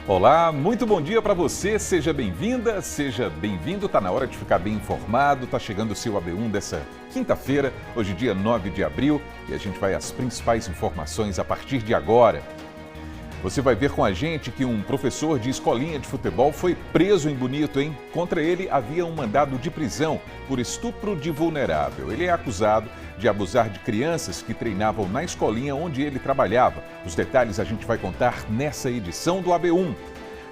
Olá, muito bom dia para você, seja bem-vinda, seja bem-vindo, tá na hora de ficar bem informado, tá chegando o seu AB1 dessa quinta-feira, hoje dia 9 de abril, e a gente vai às principais informações a partir de agora. Você vai ver com a gente que um professor de escolinha de futebol foi preso em Bonito, hein? Contra ele havia um mandado de prisão por estupro de vulnerável. Ele é acusado de abusar de crianças que treinavam na escolinha onde ele trabalhava. Os detalhes a gente vai contar nessa edição do AB1.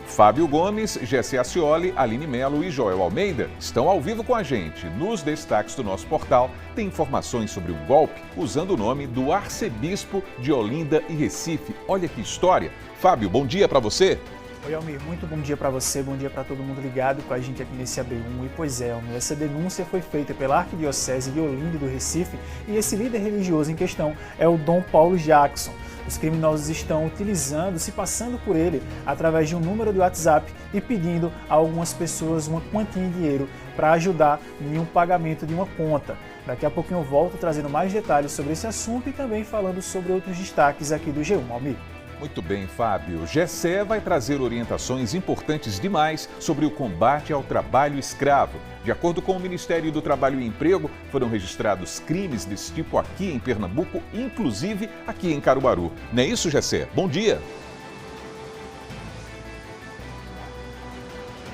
Fábio Gomes, Gessé Ascioli, Aline Melo e Joel Almeida estão ao vivo com a gente. Nos destaques do nosso portal tem informações sobre o golpe usando o nome do arcebispo de Olinda e Recife. Olha que história. Fábio, bom dia para você. Oi, Almir, muito bom dia para você, bom dia para todo mundo ligado com a gente aqui nesse AB1. E pois é, Almir, essa denúncia foi feita pela Arquidiocese de Olinda e do Recife e esse líder religioso em questão é o Dom Paulo Jackson. Os criminosos estão utilizando, se passando por ele através de um número de WhatsApp e pedindo a algumas pessoas uma quantia em dinheiro para ajudar em um pagamento de uma conta. Daqui a pouquinho eu volto trazendo mais detalhes sobre esse assunto e também falando sobre outros destaques aqui do G1, Almir. Muito bem, Fábio. Gessé vai trazer orientações importantes demais sobre o combate ao trabalho escravo. De acordo com o Ministério do Trabalho e Emprego, foram registrados crimes desse tipo aqui em Pernambuco, inclusive aqui em Caruaru. Não é isso, Gessé? Bom dia.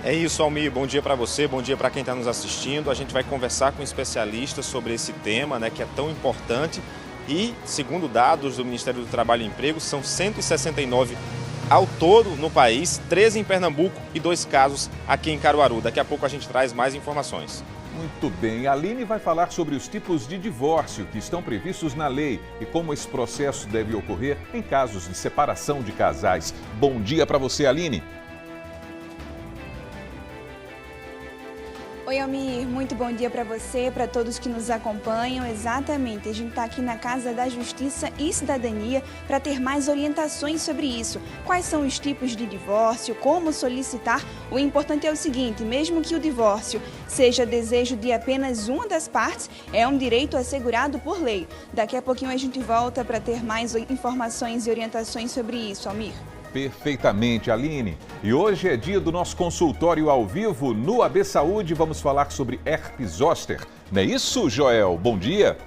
É isso, Almir. Bom dia para você, bom dia para quem está nos assistindo. A gente vai conversar com especialistas sobre esse tema, que é tão importante. E, segundo dados do Ministério do Trabalho e Emprego, são 169 ao todo no país, 13 em Pernambuco e 2 casos aqui em Caruaru. Daqui a pouco a gente traz mais informações. Muito bem, a Aline vai falar sobre os tipos de divórcio que estão previstos na lei e como esse processo deve ocorrer em casos de separação de casais. Bom dia para você, Aline. Oi, Almir, muito bom dia para você, para todos que nos acompanham. Exatamente, a gente está aqui na Casa da Justiça e Cidadania para ter mais orientações sobre isso. Quais são os tipos de divórcio, como solicitar. O importante é o seguinte, mesmo que o divórcio seja desejo de apenas uma das partes, é um direito assegurado por lei. Daqui a pouquinho a gente volta para ter mais informações e orientações sobre isso, Almir. Perfeitamente, Aline. E hoje é dia do nosso consultório ao vivo no AB Saúde. Vamos falar sobre herpes zoster. Não é isso, Joel? Bom dia.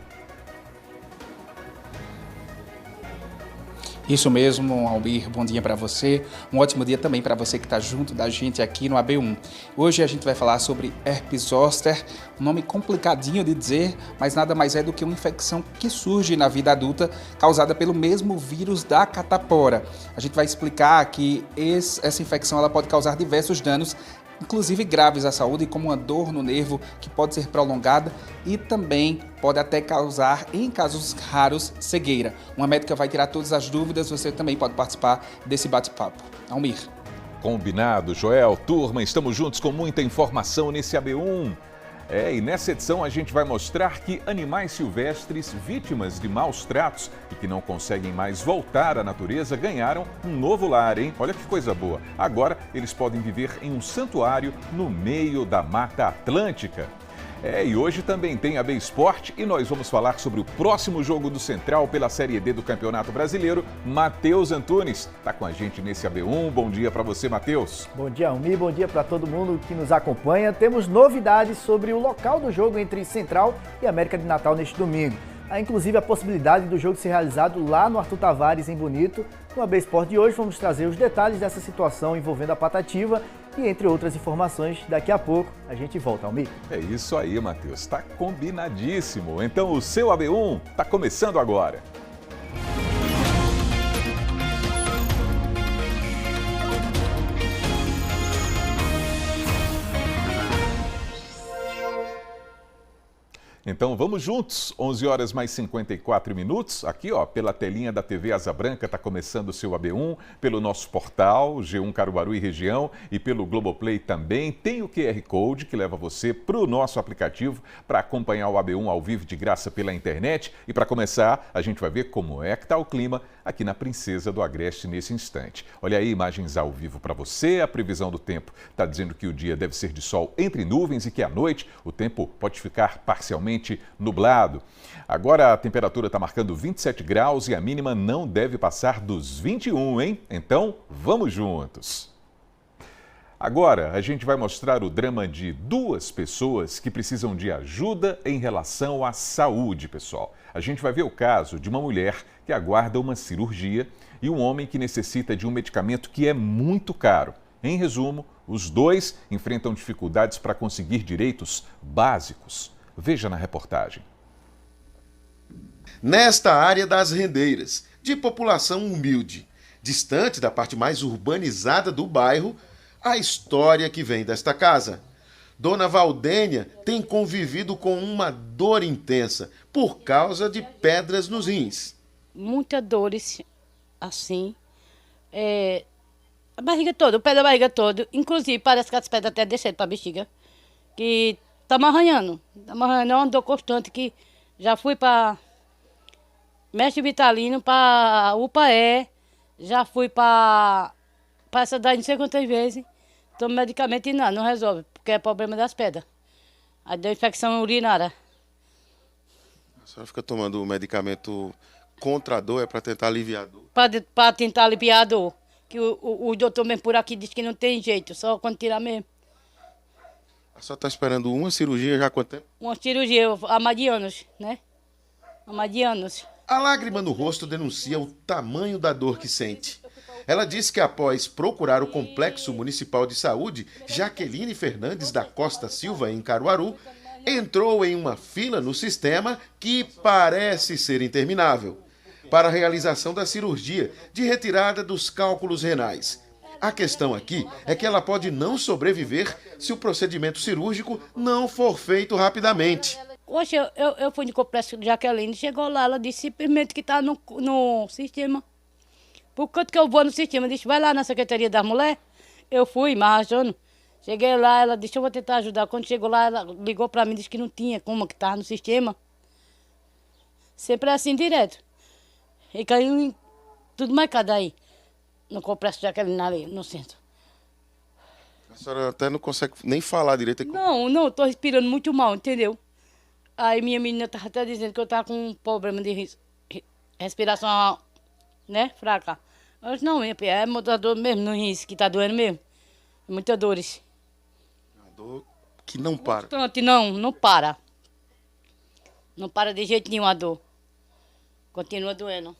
Isso mesmo, Almir, bom dia para você. Um ótimo dia também para você que está junto da gente aqui no AB1. Hoje a gente vai falar sobre herpes zoster, um nome complicadinho de dizer, mas nada mais é do que uma infecção que surge na vida adulta causada pelo mesmo vírus da catapora. A gente vai explicar que essa infecção ela pode causar diversos danos, inclusive graves à saúde, como uma dor no nervo que pode ser prolongada e também pode até causar, em casos raros, cegueira. Uma médica vai tirar todas as dúvidas, você também pode participar desse bate-papo. Almir. Combinado, Joel. Turma, estamos juntos com muita informação nesse AB1. E nessa edição a gente vai mostrar que animais silvestres vítimas de maus tratos e que não conseguem mais voltar à natureza ganharam um novo lar, hein? Olha que coisa boa. Agora eles podem viver em um santuário no meio da Mata Atlântica. E hoje também tem AB Esporte e nós vamos falar sobre o próximo jogo do Central pela Série D do Campeonato Brasileiro. Matheus Antunes está com a gente nesse AB1. Bom dia para você, Matheus. Bom dia, Almir. Bom dia para todo mundo que nos acompanha. Temos novidades sobre o local do jogo entre Central e América de Natal neste domingo. Há inclusive a possibilidade do jogo ser realizado lá no Arthur Tavares, em Bonito. No AB Esporte de hoje vamos trazer os detalhes dessa situação envolvendo a Patativa e entre outras informações. Daqui a pouco a gente volta, Almir. É isso aí, Matheus. Está combinadíssimo. Então o seu AB1 está começando agora. Então vamos juntos, 11 horas mais 54 minutos, aqui pela telinha da TV Asa Branca está começando o seu AB1, pelo nosso portal, G1 Caruaru e região e pelo Globoplay também. Tem o QR Code que leva você para o nosso aplicativo para acompanhar o AB1 ao vivo de graça pela internet. E para começar, a gente vai ver como é que está o clima aqui na Princesa do Agreste nesse instante. Olha aí, imagens ao vivo para você, a previsão do tempo está dizendo que o dia deve ser de sol entre nuvens e que à noite o tempo pode ficar parcialmente nublado. Agora a temperatura está marcando 27 graus e a mínima não deve passar dos 21, hein? Então, vamos juntos! Agora, a gente vai mostrar o drama de duas pessoas que precisam de ajuda em relação à saúde, pessoal. A gente vai ver o caso de uma mulher que aguarda uma cirurgia e um homem que necessita de um medicamento que é muito caro. Em resumo, os dois enfrentam dificuldades para conseguir direitos básicos. Veja na reportagem. Nesta área das rendeiras, de população humilde, distante da parte mais urbanizada do bairro, a história que vem desta casa. Dona Valdênia tem convivido com uma dor intensa por causa de pedras nos rins. Muitas dores, assim, a barriga toda, o pé da barriga todo, inclusive parece que as pedras até desceram para a bexiga, que tá me arranhando, é uma dor constante que já fui para Mestre Vitalino, para UPAE, já fui para essa daí não sei quantas vezes, tomo medicamento e não resolve, porque é problema das pedras. Aí deu infecção urinária. A senhora fica tomando o medicamento contra a dor, é para tentar aliviar a dor? Para tentar aliviar a dor. Que o doutor mesmo por aqui diz que não tem jeito, só quando tirar mesmo. A senhora está esperando uma cirurgia já há quanto tempo? Uma cirurgia há mais de anos, né? Há mais de anos. A lágrima no rosto denuncia o tamanho da dor que sente. Ela diz que após procurar o Complexo Municipal de Saúde, Jaqueline Fernandes da Costa Silva, em Caruaru, entrou em uma fila no sistema que parece ser interminável, para a realização da cirurgia de retirada dos cálculos renais. A questão aqui é que ela pode não sobreviver se o procedimento cirúrgico não for feito rapidamente. Hoje eu fui no Complexo de Jaqueline, chegou lá, ela disse simplesmente que está no sistema. Por quanto que eu vou no sistema? Disse, vai lá na Secretaria das Mulheres. Eu fui, mas achando. Cheguei lá, ela disse, eu vou tentar ajudar. Quando chegou lá, ela ligou para mim, disse que não tinha como, que estava no sistema. Sempre assim, direto. E caiu em tudo mais cada aí, no Complexo de Jaqueline, ali, no centro. A senhora até não consegue nem falar direito. Não, estou respirando muito mal, entendeu? Aí minha menina estava até dizendo que eu estava com um problema de respiração, né, fraca. Eu disse, não, é muita dor mesmo no rins, que está doendo mesmo. Muitas dores. A dor que não para. Constante, não para. Não para de jeito nenhum a dor. Continua doendo.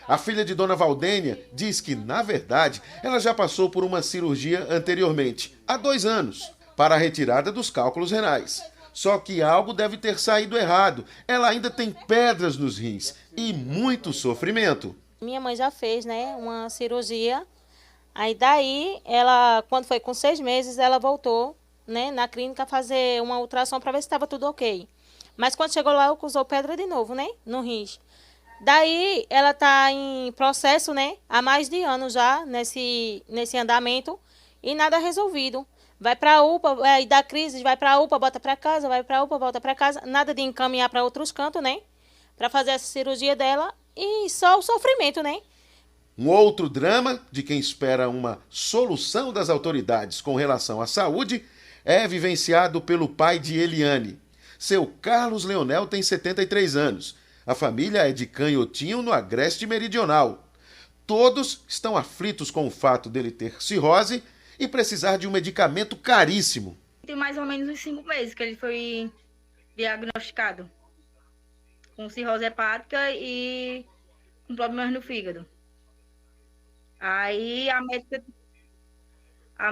A filha de Dona Valdênia diz que, na verdade, ela já passou por uma cirurgia anteriormente, há 2 anos, para a retirada dos cálculos renais. Só que algo deve ter saído errado. Ela ainda tem pedras nos rins e muito sofrimento. Minha mãe já fez, né, uma cirurgia. Aí daí, ela, quando foi com 6 meses, ela voltou, né, na clínica fazer uma ultrassom para ver se estava tudo ok. Mas quando chegou lá, usou pedra de novo, né, no rins. Daí, ela está em processo, né, há mais de ano já, nesse andamento, e nada resolvido. Vai para a UPA, aí dá crise, vai para a UPA, volta para casa, vai para a UPA, volta para casa. Nada de encaminhar para outros cantos, né, para fazer essa cirurgia dela, e só o sofrimento, né. Um outro drama de quem espera uma solução das autoridades com relação à saúde é vivenciado pelo pai de Eliane. Seu Carlos Leonel tem 73 anos. A família é de Canhotinho, no Agreste Meridional. Todos estão aflitos com o fato dele ter cirrose e precisar de um medicamento caríssimo. Tem mais ou menos uns 5 meses que ele foi diagnosticado com cirrose hepática e com problemas no fígado. Aí a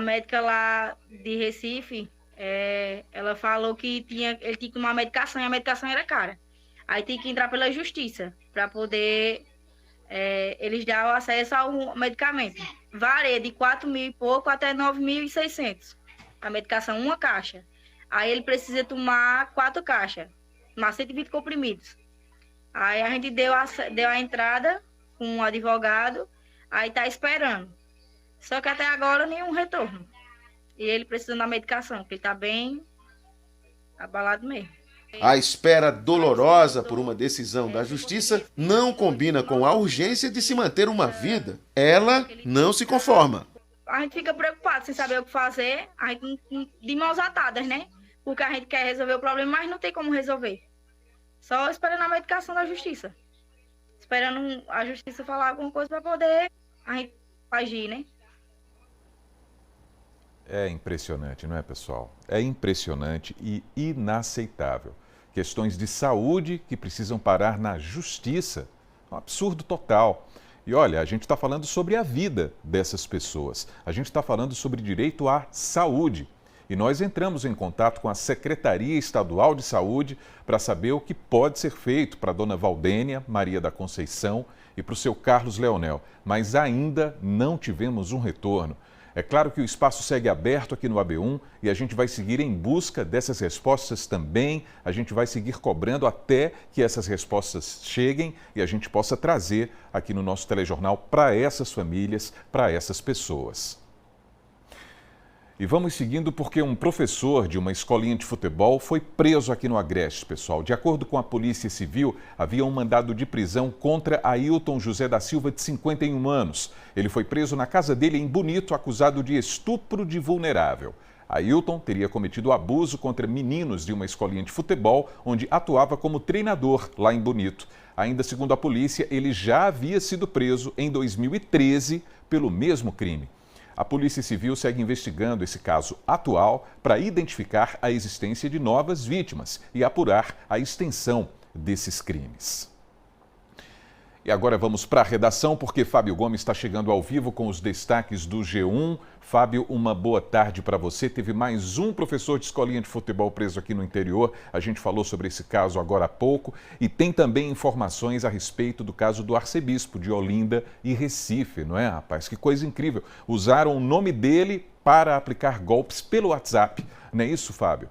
médica lá de Recife, ela falou que ele tinha que tomar medicação e a medicação era cara. Aí tem que entrar pela justiça para poder eles dar o acesso ao medicamento. Varia de 4.000 e pouco até 9.600. A medicação, uma caixa. Aí ele precisa tomar 4 caixas, tomar 120 comprimidos. Aí a gente deu a entrada com um advogado. Aí tá esperando. Só que até agora nenhum retorno. E ele precisa da medicação, porque ele tá bem abalado mesmo. A espera dolorosa por uma decisão da justiça não combina com a urgência de se manter uma vida. Ela não se conforma. A gente fica preocupado sem saber o que fazer, a gente de mãos atadas, né? Porque a gente quer resolver o problema, mas não tem como resolver. Só esperando a medicação da justiça. Esperando a justiça falar alguma coisa para poder a gente agir, né? É impressionante, não é, pessoal? É impressionante e inaceitável. Questões de saúde que precisam parar na justiça. Um absurdo total. E olha, a gente está falando sobre a vida dessas pessoas. A gente está falando sobre direito à saúde. E nós entramos em contato com a Secretaria Estadual de Saúde para saber o que pode ser feito para a dona Valdênia Maria da Conceição e para o seu Carlos Leonel. Mas ainda não tivemos um retorno. É claro que o espaço segue aberto aqui no AB1 e a gente vai seguir em busca dessas respostas também. A gente vai seguir cobrando até que essas respostas cheguem e a gente possa trazer aqui no nosso telejornal para essas famílias, para essas pessoas. E vamos seguindo porque um professor de uma escolinha de futebol foi preso aqui no Agreste, pessoal. De acordo com a Polícia Civil, havia um mandado de prisão contra Ailton José da Silva, de 51 anos. Ele foi preso na casa dele em Bonito, acusado de estupro de vulnerável. Ailton teria cometido abuso contra meninos de uma escolinha de futebol, onde atuava como treinador lá em Bonito. Ainda segundo a polícia, ele já havia sido preso em 2013 pelo mesmo crime. A Polícia Civil segue investigando esse caso atual para identificar a existência de novas vítimas e apurar a extensão desses crimes. E agora vamos para a redação, porque Fábio Gomes está chegando ao vivo com os destaques do G1. Fábio, uma boa tarde para você. Teve mais um professor de escolinha de futebol preso aqui no interior. A gente falou sobre esse caso agora há pouco. E tem também informações a respeito do caso do arcebispo de Olinda e Recife, não é, rapaz? Que coisa incrível. Usaram o nome dele para aplicar golpes pelo WhatsApp. Não é isso, Fábio?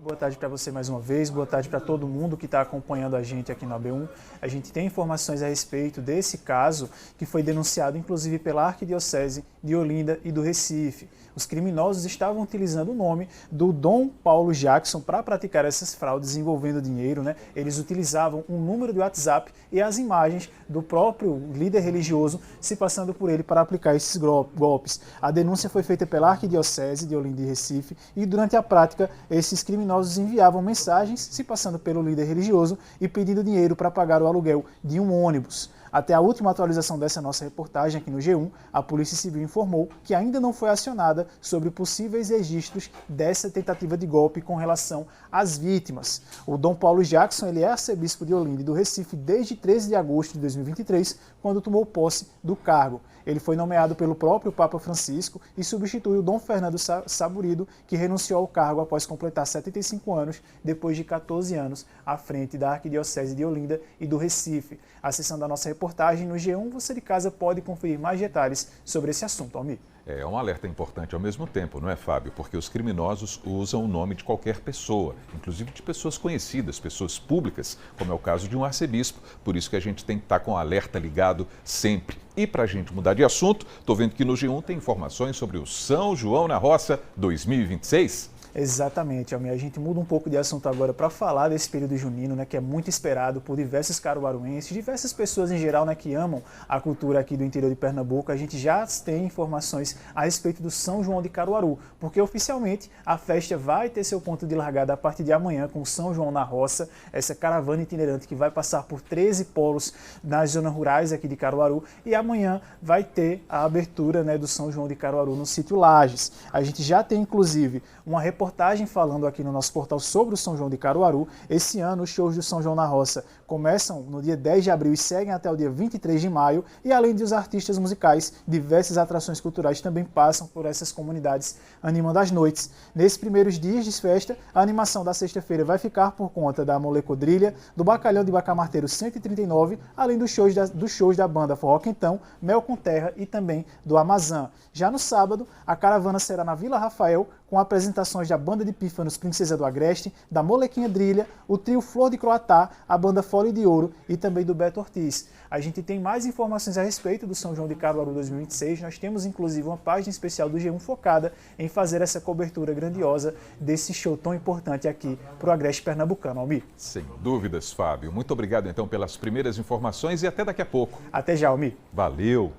Boa tarde para você mais uma vez, boa tarde para todo mundo que está acompanhando a gente aqui no AB1. A gente tem informações a respeito desse caso que foi denunciado inclusive pela Arquidiocese de Olinda e do Recife. Os criminosos estavam utilizando o nome do Dom Paulo Jackson para praticar essas fraudes envolvendo dinheiro, né? Eles utilizavam um número de WhatsApp e as imagens do próprio líder religioso se passando por ele para aplicar esses golpes. A denúncia foi feita pela Arquidiocese de Olinda e Recife e durante a prática esses criminosos enviavam mensagens se passando pelo líder religioso e pedindo dinheiro para pagar o aluguel de um ônibus. Até a última atualização dessa nossa reportagem aqui no G1, a Polícia Civil informou que ainda não foi acionada sobre possíveis registros dessa tentativa de golpe com relação às vítimas. O Dom Paulo Jackson ele é arcebispo de Olinda e do Recife desde 13 de agosto de 2023, quando tomou posse do cargo. Ele foi nomeado pelo próprio Papa Francisco e substitui o Dom Fernando Saburido, que renunciou ao cargo após completar 75 anos, depois de 14 anos, à frente da Arquidiocese de Olinda e do Recife. Acessando a nossa reportagem no G1, você de casa pode conferir mais detalhes sobre esse assunto, Almir. É um alerta importante ao mesmo tempo, não é, Fábio? Porque os criminosos usam o nome de qualquer pessoa, inclusive de pessoas conhecidas, pessoas públicas, como é o caso de um arcebispo. Por isso que a gente tem que estar com o alerta ligado sempre. E para a gente mudar de assunto, estou vendo que no G1 tem informações sobre o São João na Roça 2026. Exatamente, Almir. A gente muda um pouco de assunto agora para falar desse período junino, né, que é muito esperado por diversos caruaruenses, diversas pessoas em geral, né, que amam a cultura aqui do interior de Pernambuco. A gente já tem informações a respeito do São João de Caruaru, porque oficialmente a festa vai ter seu ponto de largada a partir de amanhã com o São João na Roça, essa caravana itinerante que vai passar por 13 polos nas zonas rurais aqui de Caruaru, e amanhã vai ter a abertura, né, do São João de Caruaru no sítio Lages. A gente já tem inclusive uma reportagem falando aqui no nosso portal sobre o São João de Caruaru. Esse ano os shows do São João na Roça começam no dia 10 de abril e seguem até o dia 23 de maio, e além dos artistas musicais, diversas atrações culturais também passam por essas comunidades animando as noites. Nesses primeiros dias de festa, a animação da sexta-feira vai ficar por conta da Molecodrilha, do Bacalhau de Bacamarteiro 139, além dos shows da banda Forró Quentão, Mel com Terra e também do Amazã. Já no sábado, a caravana será na Vila Rafael, com apresentações da banda de pífanos Princesa do Agreste, da Molequinha Drilha, o trio Flor de Croatá, a banda Fole de Ouro e também do Beto Ortiz. A gente tem mais informações a respeito do São João de Caruaru 2026. Nós temos inclusive uma página especial do G1 focada em fazer essa cobertura grandiosa desse show tão importante aqui para o Agreste pernambucano, Almir. Sem dúvidas, Fábio. Muito obrigado então pelas primeiras informações e até daqui a pouco. Até já, Almir. Valeu!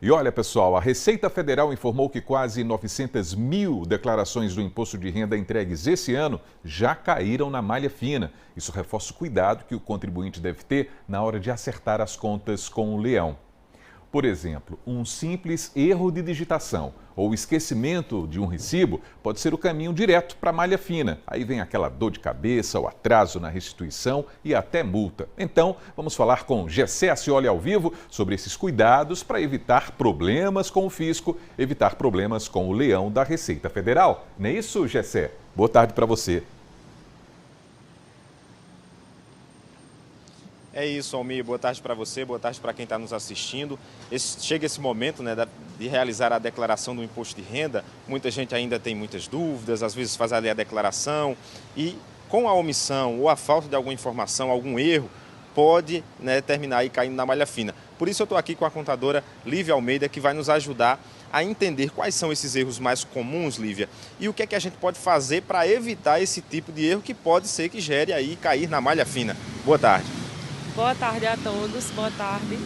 E olha, pessoal, a Receita Federal informou que quase 900 mil declarações do imposto de renda entregues esse ano já caíram na malha fina. Isso reforça o cuidado que o contribuinte deve ter na hora de acertar as contas com o leão. Por exemplo, um simples erro de digitação ou esquecimento de um recibo pode ser o caminho direto para a malha fina. Aí vem aquela dor de cabeça, o atraso na restituição e até multa. Então, vamos falar com Gessé Acioli ao vivo sobre esses cuidados para evitar problemas com o fisco, evitar problemas com o leão da Receita Federal. Não é isso, Gessé? Boa tarde para você. É isso, Almir. Boa tarde para você, boa tarde para quem está nos assistindo. Chega esse momento, né, de realizar a declaração do imposto de renda. Muita gente ainda tem muitas dúvidas, às vezes faz ali a declaração e com a omissão ou a falta de alguma informação, algum erro, pode, né, terminar aí caindo na malha fina. Por isso eu estou aqui com a contadora Lívia Almeida, que vai nos ajudar a entender quais são esses erros mais comuns, Lívia, e o que é que a gente pode fazer para evitar esse tipo de erro que pode ser que gere aí cair na malha fina. Boa tarde. Boa tarde a todos, boa tarde.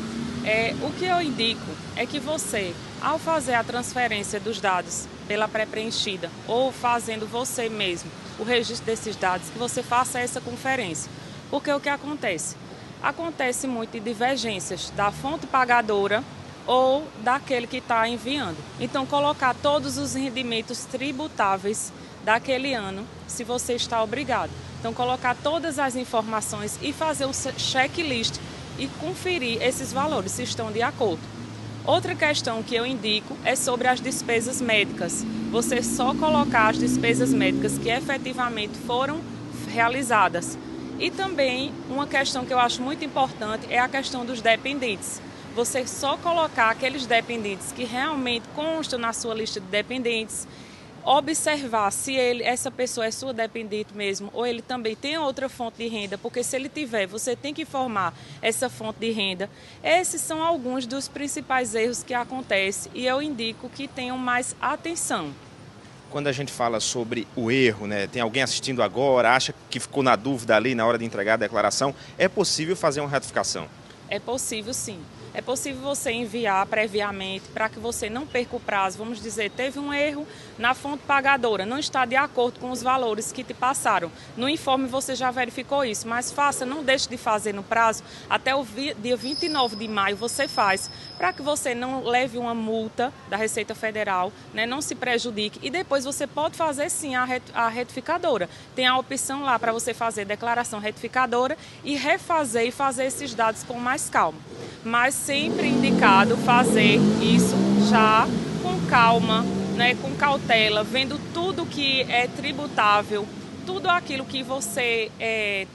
O que eu indico é que você, ao fazer a transferência dos dados pela pré-preenchida ou fazendo você mesmo o registro desses dados, que você faça essa conferência. Porque o que acontece? Acontece muito de divergências da fonte pagadora ou daquele que está enviando. Então, colocar todos os rendimentos tributáveis daquele ano, se você está obrigado. Então, colocar todas as informações e fazer um checklist e conferir esses valores, se estão de acordo. Outra questão que eu indico é sobre as despesas médicas. Você só colocar as despesas médicas que efetivamente foram realizadas. E também uma questão que eu acho muito importante é a questão dos dependentes. Você só colocar aqueles dependentes que realmente constam na sua lista de dependentes, observar se essa pessoa é sua dependente mesmo ou ele também tem outra fonte de renda, porque se ele tiver, você tem que informar essa fonte de renda. Esses são alguns dos principais erros que acontecem e eu indico que tenham mais atenção. Quando a gente fala sobre o erro, né, tem alguém assistindo agora, acha que ficou na dúvida ali na hora de entregar a declaração, é possível fazer uma retificação? É possível, sim. É possível você enviar previamente para que você não perca o prazo. Vamos dizer, teve um erro na fonte pagadora, não está de acordo com os valores que te passaram. No informe você já verificou isso, mas faça, não deixe de fazer no prazo. Até o dia 29 de maio você faz, para que você não leve uma multa da Receita Federal, né, não se prejudique. E depois você pode fazer sim a retificadora. Tem a opção lá para você fazer declaração retificadora e refazer e fazer esses dados com mais calma. Mas sempre indicado fazer isso já com calma, né, com cautela, vendo tudo que é tributável, tudo aquilo que você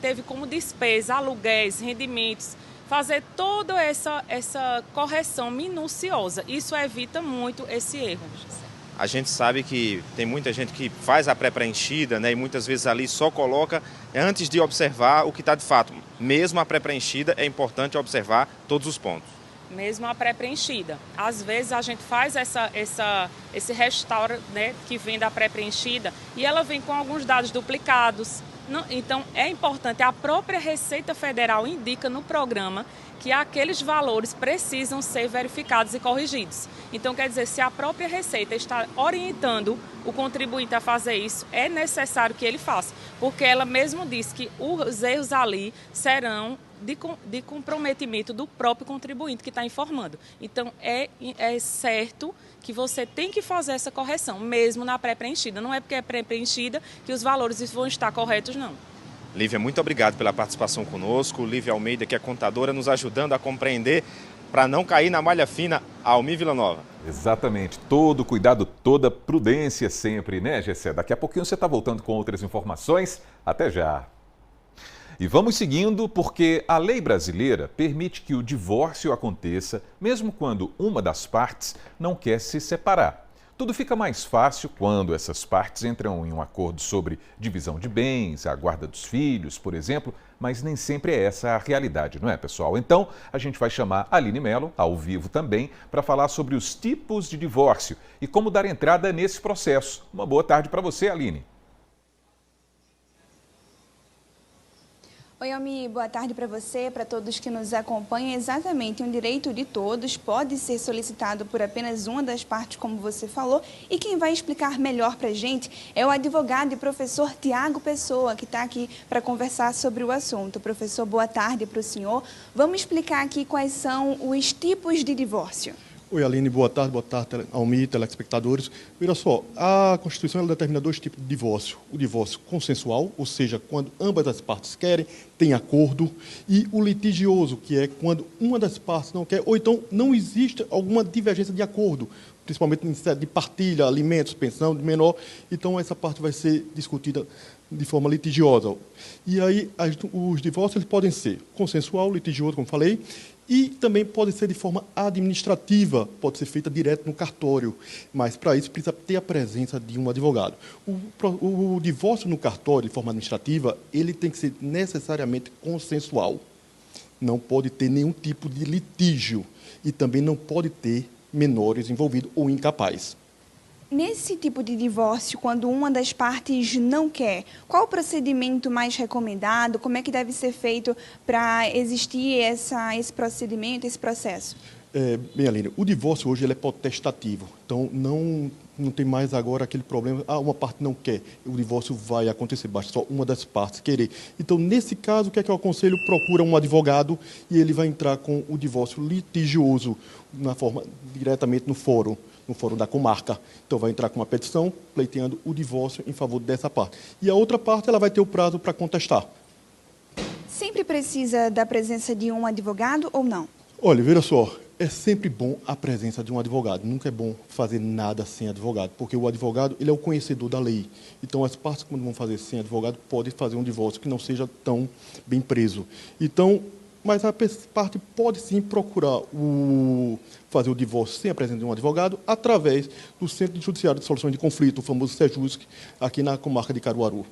teve como despesa, aluguéis, rendimentos, fazer toda essa correção minuciosa. Isso evita muito esse erro. A gente sabe que tem muita gente que faz a pré-preenchida, né, e muitas vezes ali só coloca antes de observar o que está de fato. Mesmo a pré-preenchida é importante observar todos os pontos. Mesmo a pré-preenchida. Às vezes a gente faz esse restauro, né, que vem da pré-preenchida e ela vem com alguns dados duplicados. Então é importante, a própria Receita Federal indica no programa que aqueles valores precisam ser verificados e corrigidos. Então, quer dizer, se a própria Receita está orientando o contribuinte a fazer isso, é necessário que ele faça, porque ela mesmo diz que os erros ali serão de comprometimento do próprio contribuinte que está informando. Então, é certo que você tem que fazer essa correção, mesmo na pré-preenchida. Não é porque é pré-preenchida que os valores vão estar corretos, não. Lívia, muito obrigado pela participação conosco. Lívia Almeida, que é contadora, nos ajudando a compreender para não cair na malha fina. Almir Villanova. Exatamente. Todo cuidado, toda prudência sempre, né, Gessé? Daqui a pouquinho você está voltando com outras informações. Até já. E vamos seguindo porque a lei brasileira permite que o divórcio aconteça mesmo quando uma das partes não quer se separar. Tudo fica mais fácil quando essas partes entram em um acordo sobre divisão de bens, a guarda dos filhos, por exemplo, mas nem sempre é essa a realidade, não é, pessoal? Então, a gente vai chamar a Aline Mello, ao vivo também, para falar sobre os tipos de divórcio e como dar entrada nesse processo. Uma boa tarde para você, Aline. Oi, Almi, boa tarde para você, para todos que nos acompanham. Exatamente, um direito de todos pode ser solicitado por apenas uma das partes, como você falou, e quem vai explicar melhor para a gente é o advogado e professor Tiago Pessoa, que está aqui para conversar sobre o assunto. Professor, boa tarde para o senhor. Vamos explicar aqui quais são os tipos de divórcio. Oi, Aline, boa tarde, Almi, telespectadores. Olha só, a Constituição ela determina 2 tipos de divórcio. O divórcio consensual, ou seja, quando ambas as partes querem, tem acordo, e o litigioso, que é quando uma das partes não quer, ou então não existe alguma divergência de acordo, principalmente de partilha, alimentos, pensão de menor, então essa parte vai ser discutida de forma litigiosa. E aí os divórcios eles podem ser consensual, litigioso, como falei, e também pode ser de forma administrativa, pode ser feita direto no cartório, mas para isso precisa ter a presença de um advogado. O divórcio no cartório, de forma administrativa, ele tem que ser necessariamente consensual. Não pode ter nenhum tipo de litígio e também não pode ter menores envolvidos ou incapazes. Nesse tipo de divórcio, quando uma das partes não quer, qual o procedimento mais recomendado? Como é que deve ser feito para existir esse procedimento, esse processo? Bem, Aline, o divórcio hoje ele é potestativo, então não tem mais agora aquele problema, uma parte não quer, o divórcio vai acontecer, basta só uma das partes querer. Então, nesse caso, o que é que eu aconselho? Procura um advogado e ele vai entrar com o divórcio litigioso, diretamente no fórum da comarca. Então, vai entrar com uma petição pleiteando o divórcio em favor dessa parte. E a outra parte, ela vai ter o prazo para contestar. Sempre precisa da presença de um advogado ou não? Olha, veja só, é sempre bom a presença de um advogado. Nunca é bom fazer nada sem advogado, porque o advogado ele é o conhecedor da lei. Então, as partes, quando vão fazer sem advogado, podem fazer um divórcio que não seja tão bem preso. Então, mas a parte pode sim procurar fazer o divórcio sem a presença de um advogado através do Centro Judiciário de Soluções de Conflito, o famoso CEJUSC, aqui na comarca de Caruaru.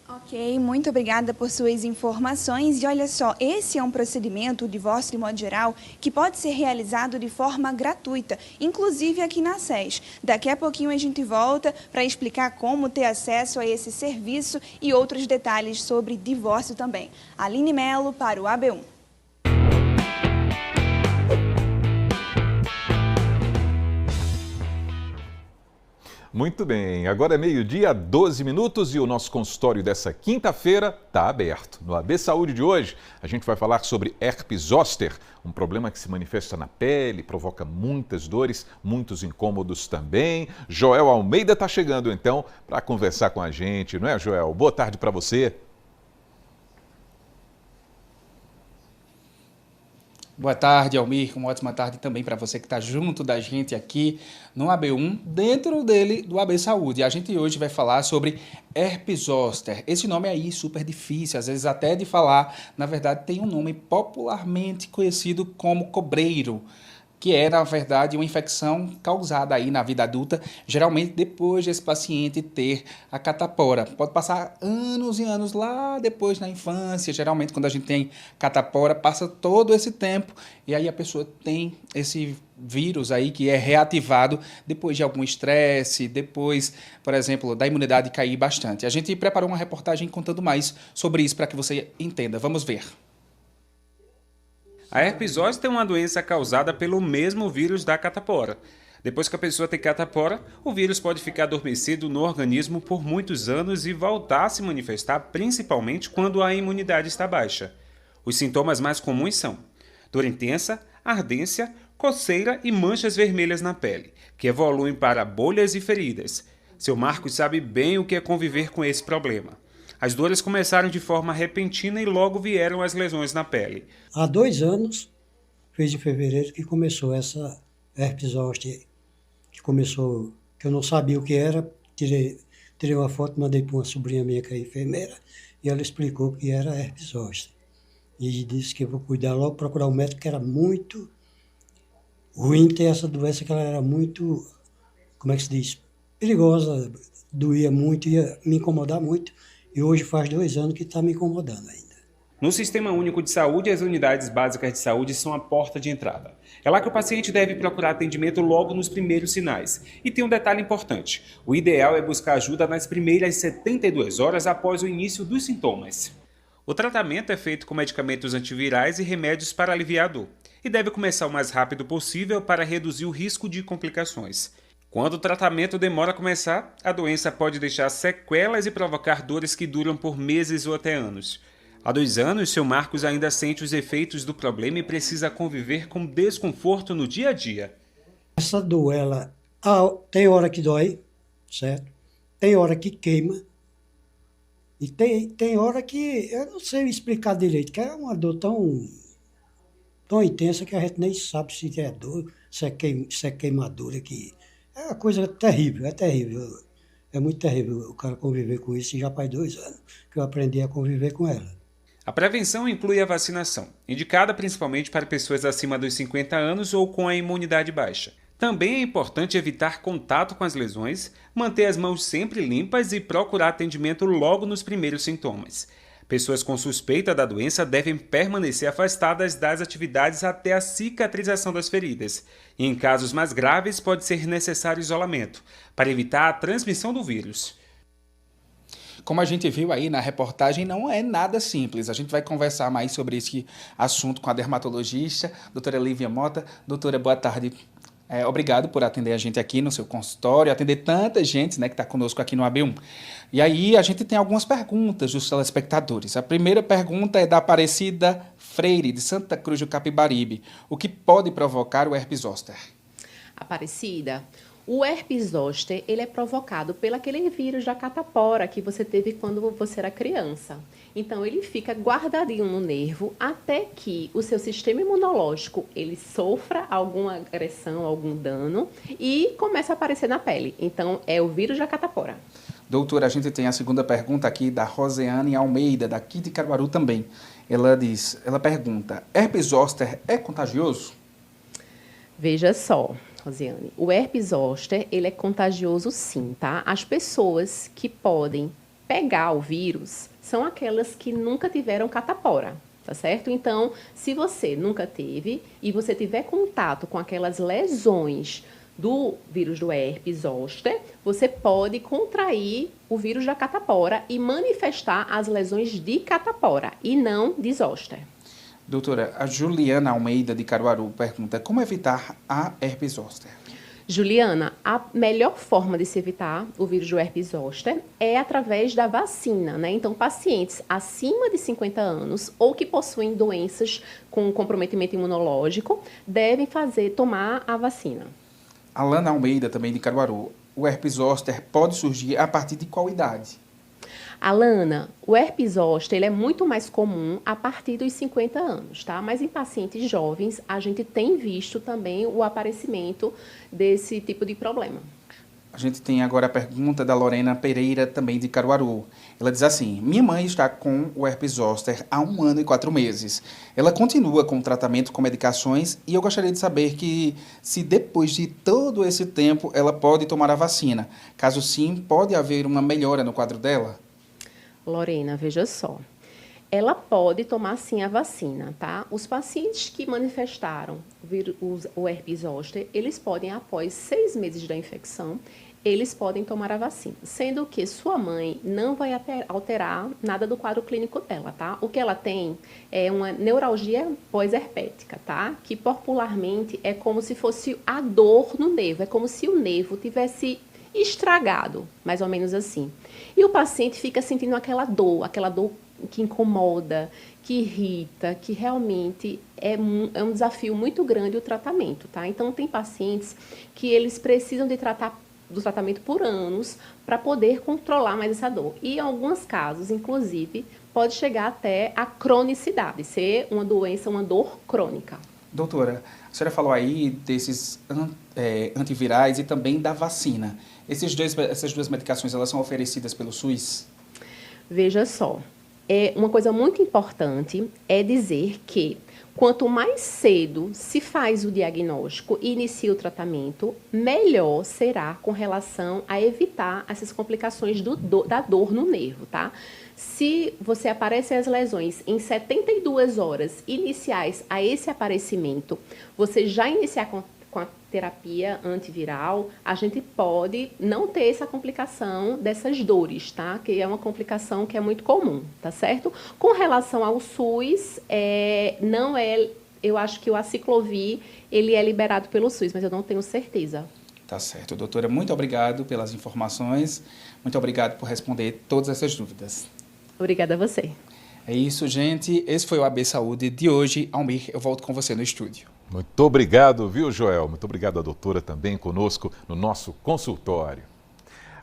Ok, muito obrigada por suas informações. E olha só, esse é um procedimento, o divórcio de modo geral, que pode ser realizado de forma gratuita, inclusive aqui na SES. Daqui a pouquinho a gente volta para explicar como ter acesso a esse serviço e outros detalhes sobre divórcio também. Aline Melo para o AB1. Muito bem, agora é 12h12 e o nosso consultório dessa quinta-feira está aberto. No AB Saúde de hoje, a gente vai falar sobre herpes zoster, um problema que se manifesta na pele, provoca muitas dores, muitos incômodos também. Joel Almeida está chegando então para conversar com a gente, não é, Joel? Boa tarde para você. Boa tarde, Almir. Uma ótima tarde também para você que está junto da gente aqui no AB1, dentro dele do AB Saúde. A gente hoje vai falar sobre herpes zoster. Esse nome aí super difícil, às vezes até de falar. Na verdade, tem um nome popularmente conhecido como cobreiro, que é, na verdade, uma infecção causada aí na vida adulta, geralmente depois desse paciente ter a catapora. Pode passar anos e anos lá depois na infância, geralmente quando a gente tem catapora, passa todo esse tempo e aí a pessoa tem esse vírus aí que é reativado depois de algum estresse, depois, por exemplo, da imunidade cair bastante. A gente preparou uma reportagem contando mais sobre isso para que você entenda. Vamos ver. A herpes zoster é uma doença causada pelo mesmo vírus da catapora. Depois que a pessoa tem catapora, o vírus pode ficar adormecido no organismo por muitos anos e voltar a se manifestar principalmente quando a imunidade está baixa. Os sintomas mais comuns são dor intensa, ardência, coceira e manchas vermelhas na pele, que evoluem para bolhas e feridas. Seu Marcos sabe bem o que é conviver com esse problema. As dores começaram de forma repentina e logo vieram as lesões na pele. Há 2 anos, fez em fevereiro, que começou essa herpes zoster, que eu não sabia o que era, tirei uma foto, mandei para uma sobrinha minha que é enfermeira, e ela explicou que era herpes zoster. E disse que eu vou cuidar logo, procurar um médico, que era muito ruim ter essa doença, que ela era muito, como é que se diz, perigosa, doía muito, ia me incomodar muito. E hoje faz 2 anos que está me incomodando ainda. No Sistema Único de Saúde, as unidades básicas de saúde são a porta de entrada. É lá que o paciente deve procurar atendimento logo nos primeiros sinais. E tem um detalhe importante. O ideal é buscar ajuda nas primeiras 72 horas após o início dos sintomas. O tratamento é feito com medicamentos antivirais e remédios para aliviar a dor, e deve começar o mais rápido possível para reduzir o risco de complicações. Quando o tratamento demora a começar, a doença pode deixar sequelas e provocar dores que duram por meses ou até anos. Há 2 anos, seu Marcos ainda sente os efeitos do problema e precisa conviver com desconforto no dia a dia. Essa dor, tem hora que dói, certo? Tem hora que queima. E tem hora que eu não sei explicar direito, que é uma dor tão intensa que a gente nem sabe se é dor, se é queimadura, que é uma coisa terrível, é terrível. É muito terrível o cara conviver com isso, e já faz 2 anos que eu aprendi a conviver com ela. A prevenção inclui a vacinação, indicada principalmente para pessoas acima dos 50 anos ou com a imunidade baixa. Também é importante evitar contato com as lesões, manter as mãos sempre limpas e procurar atendimento logo nos primeiros sintomas. Pessoas com suspeita da doença devem permanecer afastadas das atividades até a cicatrização das feridas. E em casos mais graves, pode ser necessário isolamento, para evitar a transmissão do vírus. Como a gente viu aí na reportagem, não é nada simples. A gente vai conversar mais sobre esse assunto com a dermatologista, doutora Lívia Mota. Doutora, boa tarde. Obrigado por atender a gente aqui no seu consultório, atender tanta gente, né, que está conosco aqui no AB1. E aí a gente tem algumas perguntas dos telespectadores. A primeira pergunta é da Aparecida Freire, de Santa Cruz do Capibaribe. O que pode provocar o herpes zoster? Aparecida, o herpes zoster, ele é provocado pelo aquele vírus da catapora que você teve quando você era criança. Então, ele fica guardadinho no nervo até que o seu sistema imunológico ele sofra alguma agressão, algum dano e começa a aparecer na pele. Então, é o vírus da catapora. Doutora, a gente tem a segunda pergunta aqui da Rosiane Almeida, daqui de Caruaru também. Ela pergunta, herpes zoster é contagioso? Veja só, Rosiane, o herpes zoster, ele é contagioso sim, tá? As pessoas que podem pegar o vírus são aquelas que nunca tiveram catapora, tá certo? Então, se você nunca teve e você tiver contato com aquelas lesões do vírus do herpes zoster, você pode contrair o vírus da catapora e manifestar as lesões de catapora e não de zoster. Doutora, a Juliana Almeida de Caruaru pergunta, como evitar a herpes zoster? Juliana, a melhor forma de se evitar o vírus do herpes zoster é através da vacina, né? Então, pacientes acima de 50 anos ou que possuem doenças com comprometimento imunológico devem tomar a vacina. Alana Almeida, também de Caruaru, o herpes zoster pode surgir a partir de qual idade? Alana, o herpes zoster ele é muito mais comum a partir dos 50 anos, tá? Mas em pacientes jovens, a gente tem visto também o aparecimento desse tipo de problema. A gente tem agora a pergunta da Lorena Pereira, também de Caruaru. Ela diz assim, minha mãe está com o herpes zoster há 1 ano e 4 meses. Ela continua com o tratamento com medicações e eu gostaria de saber se depois de todo esse tempo ela pode tomar a vacina. Caso sim, pode haver uma melhora no quadro dela? Lorena, veja só, ela pode tomar sim a vacina, tá? Os pacientes que manifestaram o herpes zoster, eles podem, após 6 meses da infecção, eles podem tomar a vacina, sendo que sua mãe não vai alterar nada do quadro clínico dela, tá? O que ela tem é uma neuralgia pós-herpética, tá? Que popularmente é como se fosse a dor no nervo, é como se o nervo tivesse estragado, mais ou menos assim. E o paciente fica sentindo aquela dor que incomoda, que irrita, que realmente é um desafio muito grande o tratamento, tá? Então, tem pacientes que eles precisam do tratamento por anos para poder controlar mais essa dor. E em alguns casos, inclusive, pode chegar até a cronicidade, ser uma doença, uma dor crônica. Doutora, a senhora falou aí desses antivirais e também da vacina. Essas 2 medicações, elas são oferecidas pelo SUS? Veja só, uma coisa muito importante é dizer que quanto mais cedo se faz o diagnóstico e inicia o tratamento, melhor será com relação a evitar essas complicações da dor no nervo, tá? Se você aparece as lesões em 72 horas iniciais a esse aparecimento, você já iniciar com a terapia antiviral, a gente pode não ter essa complicação dessas dores, tá? Que é uma complicação que é muito comum, tá certo? Com relação ao SUS, não é, eu acho que o aciclovir, ele é liberado pelo SUS, mas eu não tenho certeza. Tá certo, doutora, muito obrigado pelas informações, muito obrigado por responder todas essas dúvidas. Obrigada a você. É isso, gente, esse foi o AB Saúde de hoje. Almir, eu volto com você no estúdio. Muito obrigado, viu, Joel? Muito obrigado à doutora também conosco no nosso consultório.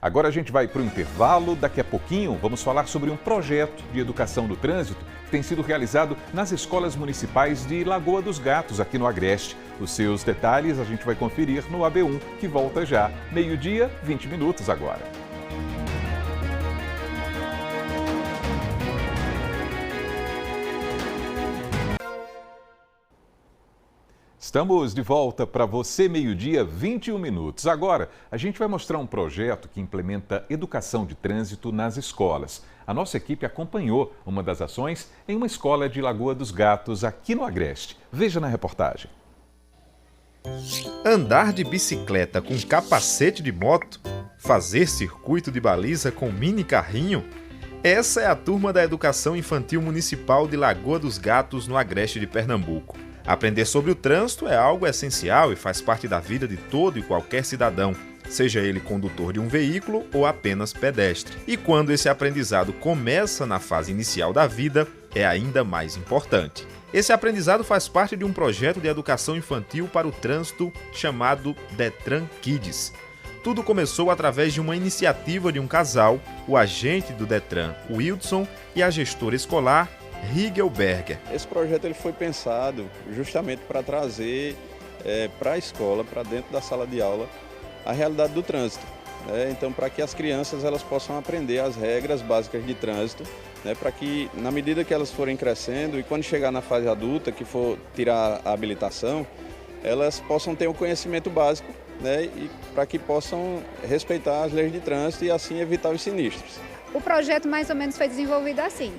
Agora a gente vai para o intervalo. Daqui a pouquinho vamos falar sobre um projeto de educação do trânsito que tem sido realizado nas escolas municipais de Lagoa dos Gatos, aqui no Agreste. Os seus detalhes a gente vai conferir no AB1, que volta já. 12h, 20 minutos agora. Estamos de volta para você, 12h, 21 minutos. Agora, a gente vai mostrar um projeto que implementa educação de trânsito nas escolas. A nossa equipe acompanhou uma das ações em uma escola de Lagoa dos Gatos, aqui no Agreste. Veja na reportagem. Andar de bicicleta com capacete de moto, fazer circuito de baliza com mini carrinho. Essa é a turma da Educação Infantil Municipal de Lagoa dos Gatos, no Agreste de Pernambuco. Aprender sobre o trânsito é algo essencial e faz parte da vida de todo e qualquer cidadão, seja ele condutor de um veículo ou apenas pedestre. E quando esse aprendizado começa na fase inicial da vida, é ainda mais importante. Esse aprendizado faz parte de um projeto de educação infantil para o trânsito chamado Detran Kids. Tudo começou através de uma iniciativa de um casal, o agente do Detran, Wilson, e a gestora escolar, Rigelberger. Esse projeto ele foi pensado justamente para trazer para a escola, para dentro da sala de aula, a realidade do trânsito. Então, para que as crianças elas possam aprender as regras básicas de trânsito, para que, na medida que elas forem crescendo e quando chegar na fase adulta, que for tirar a habilitação, elas possam ter um conhecimento básico, e para que possam respeitar as leis de trânsito e assim evitar os sinistros. O projeto mais ou menos foi desenvolvido assim.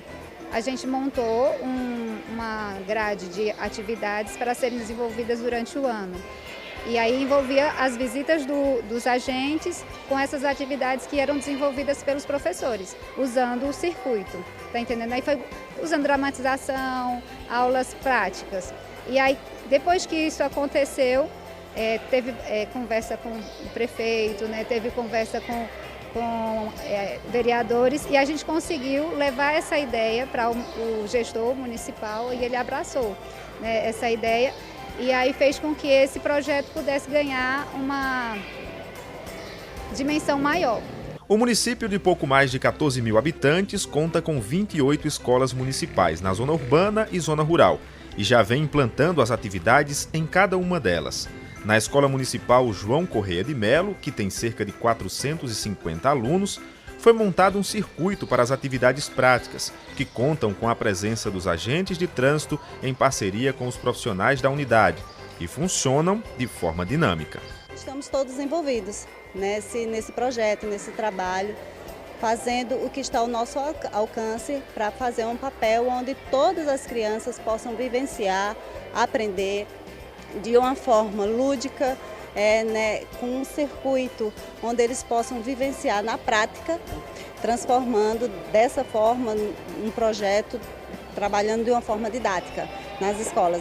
A gente montou uma grade de atividades para serem desenvolvidas durante o ano. E aí envolvia as visitas dos agentes com essas atividades que eram desenvolvidas pelos professores, usando o circuito, tá entendendo? Aí foi usando dramatização, aulas práticas. E aí, depois que isso aconteceu, teve conversa com o prefeito, teve conversa com vereadores, e a gente conseguiu levar essa ideia para o gestor municipal e ele abraçou essa ideia e aí fez com que esse projeto pudesse ganhar uma dimensão maior. O município de pouco mais de 14 mil habitantes conta com 28 escolas municipais na zona urbana e zona rural e já vem implantando as atividades em cada uma delas. Na Escola Municipal João Correia de Melo, que tem cerca de 450 alunos, foi montado um circuito para as atividades práticas, que contam com a presença dos agentes de trânsito em parceria com os profissionais da unidade e funcionam de forma dinâmica. Estamos todos envolvidos nesse projeto, nesse trabalho, fazendo o que está ao nosso alcance para fazer um papel onde todas as crianças possam vivenciar, aprender, de uma forma lúdica, com um circuito onde eles possam vivenciar na prática, transformando dessa forma um projeto, trabalhando de uma forma didática nas escolas,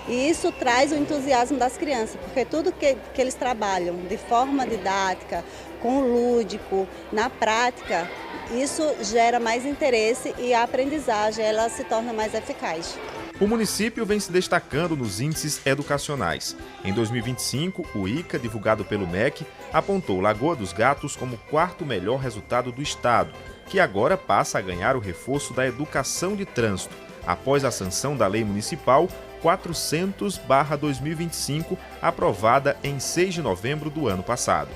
E isso traz o entusiasmo das crianças, porque tudo que eles trabalham de forma didática, com o lúdico, na prática, isso gera mais interesse e a aprendizagem ela se torna mais eficaz. O município vem se destacando nos índices educacionais. Em 2025, o ICA, divulgado pelo MEC, apontou Lagoa dos Gatos como o 4º melhor resultado do estado, que agora passa a ganhar o reforço da educação de trânsito, após a sanção da Lei Municipal 400/2025, aprovada em 6 de novembro do ano passado.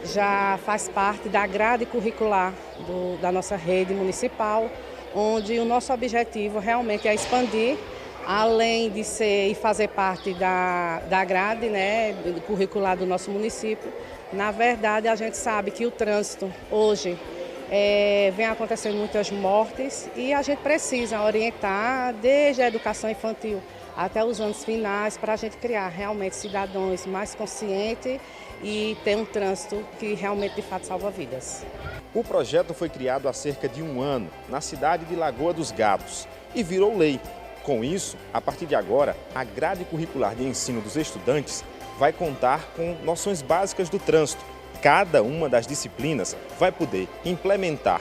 Já faz parte da grade curricular da nossa rede municipal, onde o nosso objetivo realmente é expandir, além de ser e fazer parte da grade curricular do nosso município. Na verdade, a gente sabe que o trânsito hoje vem acontecendo muitas mortes e a gente precisa orientar desde a educação infantil até os anos finais, para a gente criar realmente cidadãos mais conscientes e ter um trânsito que realmente, de fato, salva vidas. O projeto foi criado há cerca de 1 ano, na cidade de Lagoa dos Gatos, e virou lei. Com isso, a partir de agora, a grade curricular de ensino dos estudantes vai contar com noções básicas do trânsito. Cada uma das disciplinas vai poder implementar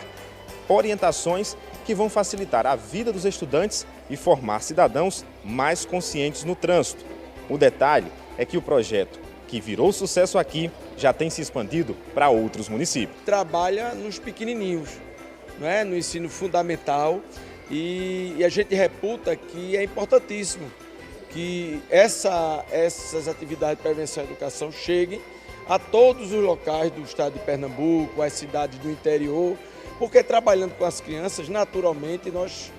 orientações que vão facilitar a vida dos estudantes e formar cidadãos mais conscientes no trânsito. O detalhe é que o projeto, que virou sucesso aqui, já tem se expandido para outros municípios. Trabalha nos pequenininhos, não é? No ensino fundamental, e a gente reputa que é importantíssimo que essas atividades de prevenção e educação cheguem a todos os locais do estado de Pernambuco, as cidades do interior, porque trabalhando com as crianças, naturalmente,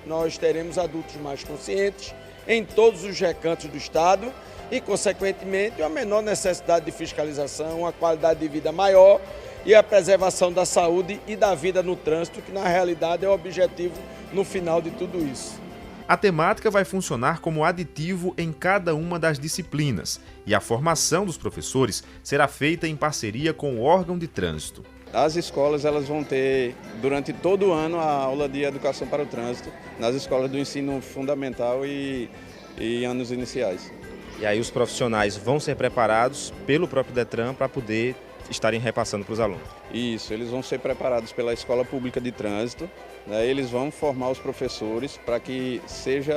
nós teremos adultos mais conscientes em todos os recantos do estado e, consequentemente, uma menor necessidade de fiscalização, uma qualidade de vida maior e a preservação da saúde e da vida no trânsito, que na realidade é o objetivo no final de tudo isso. A temática vai funcionar como aditivo em cada uma das disciplinas e a formação dos professores será feita em parceria com o órgão de trânsito. As escolas elas vão ter, durante todo o ano, a aula de educação para o trânsito nas escolas do ensino fundamental e anos iniciais. E aí os profissionais vão ser preparados pelo próprio Detran para poder estarem repassando para os alunos. Isso, eles vão ser preparados pela Escola Pública de Trânsito, né? Eles vão formar os professores para que sejam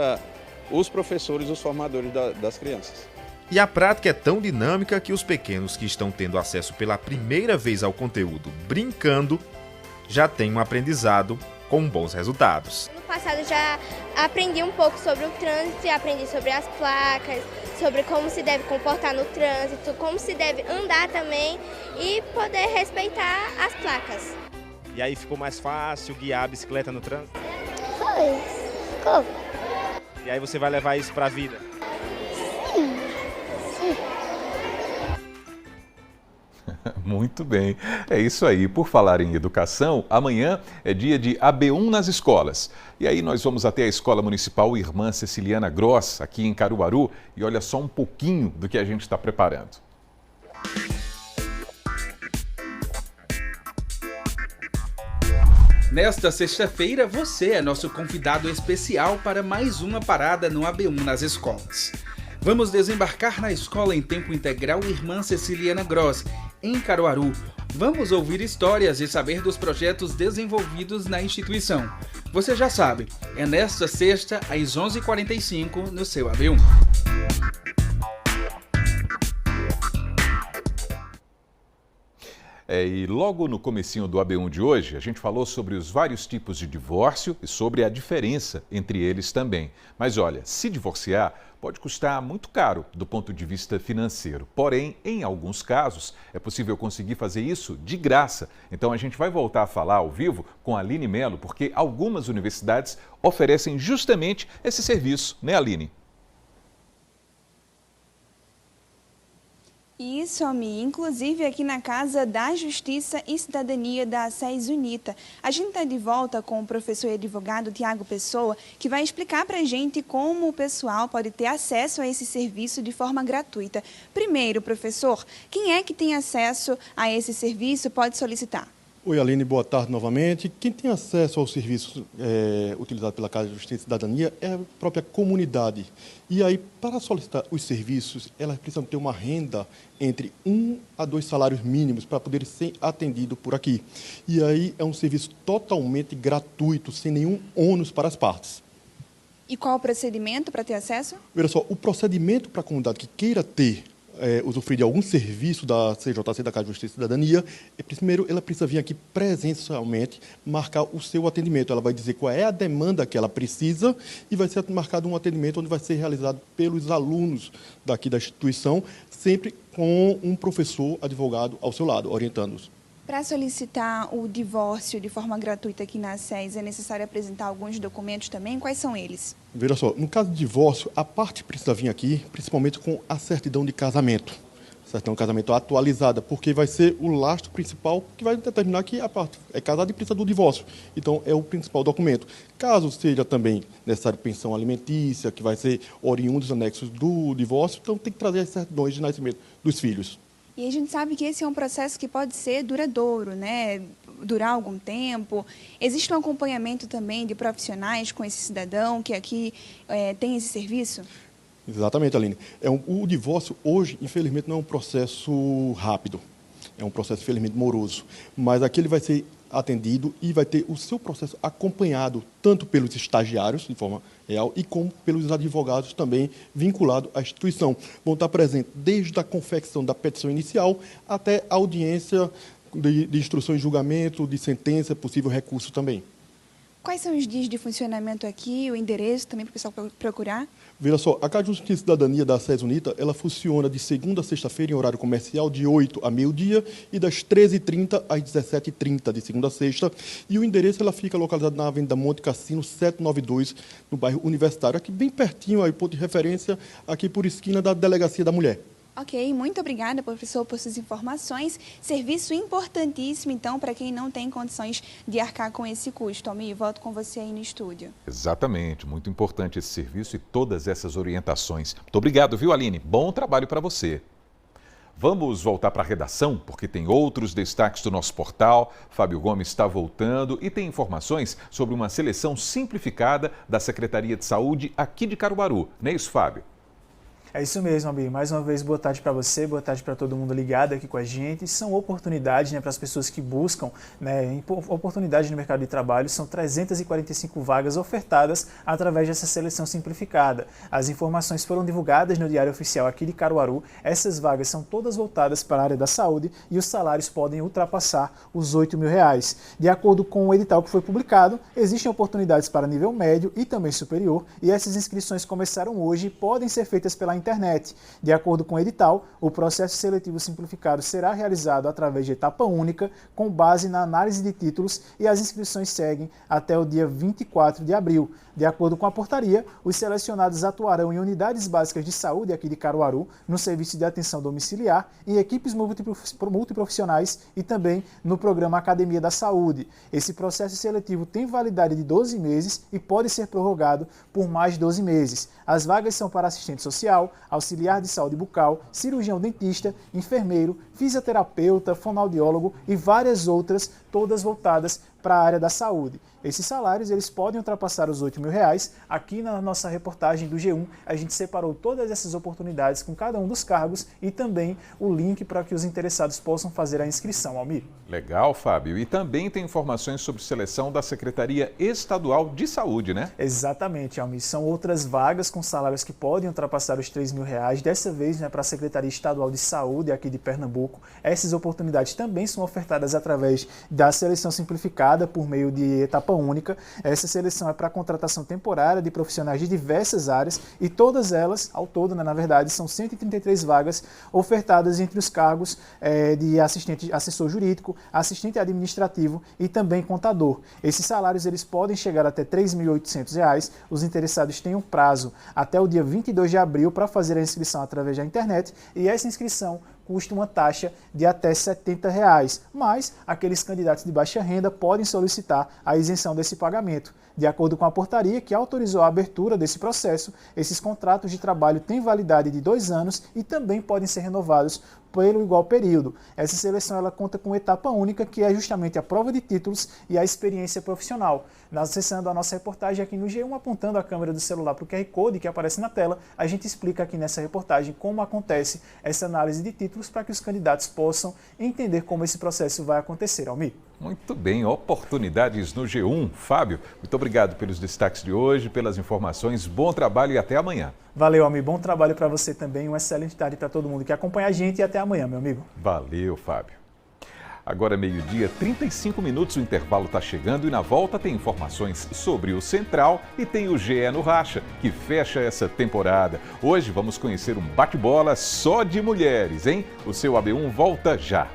os professores os formadores das crianças. E a prática é tão dinâmica que os pequenos que estão tendo acesso pela primeira vez ao conteúdo brincando já têm um aprendizado com bons resultados. No passado já aprendi um pouco sobre o trânsito, aprendi sobre as placas, sobre como se deve comportar no trânsito, como se deve andar também e poder respeitar as placas. E aí ficou mais fácil guiar a bicicleta no trânsito? Ficou. E aí você vai levar isso para a vida? Sim. Muito bem, é isso aí. Por falar em educação, amanhã é dia de AB1 nas escolas. E aí nós vamos até a Escola Municipal Irmã Ceciliana Gross, aqui em Caruaru, e olha só um pouquinho do que a gente está preparando. Nesta sexta-feira, você é nosso convidado especial para mais uma parada no AB1 nas escolas. Vamos desembarcar na Escola em Tempo Integral Irmã Ceciliana Gross, em Caruaru. Vamos ouvir histórias e saber dos projetos desenvolvidos na instituição. Você já sabe, é nesta sexta, às 11h45, no seu AB1. E logo no comecinho do AB1 de hoje, a gente falou sobre os vários tipos de divórcio e sobre a diferença entre eles também. Mas olha, se divorciar pode custar muito caro do ponto de vista financeiro. Porém, em alguns casos, é possível conseguir fazer isso de graça. Então a gente vai voltar a falar ao vivo com a Aline Mello, porque algumas universidades oferecem justamente esse serviço, né, Aline? Isso, Almi, inclusive aqui na Casa da Justiça e Cidadania da SES UNITA. A gente está de volta com o professor e advogado Tiago Pessoa, que vai explicar para a gente como o pessoal pode ter acesso a esse serviço de forma gratuita. Primeiro, professor, quem é que tem acesso a esse serviço pode solicitar? Oi, Aline, boa tarde novamente. Quem tem acesso ao serviço utilizado pela Casa de Justiça e Cidadania é a própria comunidade. E aí, para solicitar os serviços, elas precisam ter uma renda entre 1 a 2 salários mínimos para poder ser atendido por aqui. E aí é um serviço totalmente gratuito, sem nenhum ônus para as partes. E qual o procedimento para ter acesso? Veja só, o procedimento para a comunidade que queira ter usufruir de algum serviço da CJC, da Casa de Justiça e Cidadania, primeiro ela precisa vir aqui presencialmente marcar o seu atendimento. Ela vai dizer qual é a demanda que ela precisa e vai ser marcado um atendimento onde vai ser realizado pelos alunos daqui da instituição, sempre com um professor advogado ao seu lado, orientando-os. Para solicitar o divórcio de forma gratuita aqui na SES, é necessário apresentar alguns documentos também? Quais são eles? Veja só, no caso de divórcio, a parte precisa vir aqui, principalmente com a certidão de casamento, certidão de casamento atualizada, porque vai ser o lastro principal que vai determinar que a parte é casada e precisa do divórcio. Então, é o principal documento. Caso seja também necessário pensão alimentícia, que vai ser oriundo dos anexos do divórcio, então tem que trazer as certidões de nascimento dos filhos. E a gente sabe que esse é um processo que pode ser duradouro, né? Durar algum tempo. Existe um acompanhamento também de profissionais com esse cidadão que aqui tem esse serviço? Exatamente, Aline. O divórcio hoje, infelizmente, não é um processo rápido. É um processo, infelizmente, moroso. Mas aqui ele vai ser atendido e vai ter o seu processo acompanhado tanto pelos estagiários, de forma real, e como pelos advogados também vinculados à instituição. Vão estar presentes desde a confecção da petição inicial até a audiência de instrução em julgamento, de sentença, possível recurso também. Quais são os dias de funcionamento aqui, o endereço também para o pessoal procurar? Veja só, a Casa de Justiça e Cidadania da SES UNITA, ela funciona de segunda a sexta-feira em horário comercial, de 8 a meio-dia e das 13h30 às 17h30, de segunda a sexta. E o endereço ela fica localizado na Avenida Monte Cassino, 792, no bairro Universitário, aqui bem pertinho, aí, ponto de referência, aqui por esquina da Delegacia da Mulher. Ok, muito obrigada, professor, por suas informações. Serviço importantíssimo, então, para quem não tem condições de arcar com esse custo. Almir, volto com você aí no estúdio. Exatamente, muito importante esse serviço e todas essas orientações. Muito obrigado, viu, Aline? Bom trabalho para você. Vamos voltar para a redação, porque tem outros destaques do nosso portal. Fábio Gomes está voltando e tem informações sobre uma seleção simplificada da Secretaria de Saúde aqui de Caruaru. Não é isso, Fábio? É isso mesmo, Almir. Mais uma vez, boa tarde para você, boa tarde para todo mundo ligado aqui com a gente. São oportunidades, né, para as pessoas que buscam, né, oportunidades no mercado de trabalho. São 345 vagas ofertadas através dessa seleção simplificada. As informações foram divulgadas no Diário Oficial aqui de Caruaru. Essas vagas são todas voltadas para a área da saúde e os salários podem ultrapassar os R$8.000. De acordo com o edital que foi publicado, existem oportunidades para nível médio e também superior e essas inscrições começaram hoje e podem ser feitas pela internet. De acordo com o edital, o processo seletivo simplificado será realizado através de etapa única, com base na análise de títulos e as inscrições seguem até o dia 24 de abril. De acordo com a portaria, os selecionados atuarão em unidades básicas de saúde aqui de Caruaru, no serviço de atenção domiciliar, em equipes multiprofissionais e também no programa Academia da Saúde. Esse processo seletivo tem validade de 12 meses e pode ser prorrogado por mais 12 meses. As vagas são para assistente social, auxiliar de saúde bucal, cirurgião dentista, enfermeiro, fisioterapeuta, fonoaudiólogo e várias outras, todas voltadas para a área da saúde. Esses salários eles podem ultrapassar os R$8.000. Aqui na nossa reportagem do G1, a gente separou todas essas oportunidades com cada um dos cargos e também o link para que os interessados possam fazer a inscrição, Almir. Legal, Fábio. E também tem informações sobre seleção da Secretaria Estadual de Saúde, né? Exatamente, Almir. São outras vagas com salários que podem ultrapassar os R$3.000. Dessa vez, né, para a Secretaria Estadual de Saúde aqui de Pernambuco. Essas oportunidades também são ofertadas através da seleção simplificada por meio de etapa única. Essa seleção é para contratação temporária de profissionais de diversas áreas e todas elas, ao todo, né, na verdade, são 133 vagas ofertadas entre os cargos de assessor jurídico, assistente administrativo e também contador. Esses salários eles podem chegar até R$3.800. Os interessados têm um prazo até o dia 22 de abril para fazer a inscrição através da internet e essa inscrição custa uma taxa de até R$70, mas aqueles candidatos de baixa renda podem solicitar a isenção desse pagamento. De acordo com a portaria que autorizou a abertura desse processo, esses contratos de trabalho têm validade de 2 anos e também podem ser renovados pelo igual período. Essa seleção ela conta com etapa única, que é justamente a prova de títulos e a experiência profissional. Acessando a nossa reportagem aqui no G1, apontando a câmera do celular para o QR Code que aparece na tela, a gente explica aqui nessa reportagem como acontece essa análise de títulos para que os candidatos possam entender como esse processo vai acontecer, Almir. Muito bem, oportunidades no G1. Fábio, muito obrigado pelos destaques de hoje, pelas informações, bom trabalho e até amanhã. Valeu, Almir, bom trabalho para você também, uma excelente tarde para todo mundo que acompanha a gente e até amanhã, meu amigo. Valeu, Fábio. Agora meio-dia, 35 minutos, o intervalo está chegando e na volta tem informações sobre o Central e tem o GE no Racha, que fecha essa temporada. Hoje vamos conhecer um bate-bola só de mulheres, hein? O seu AB1 volta já.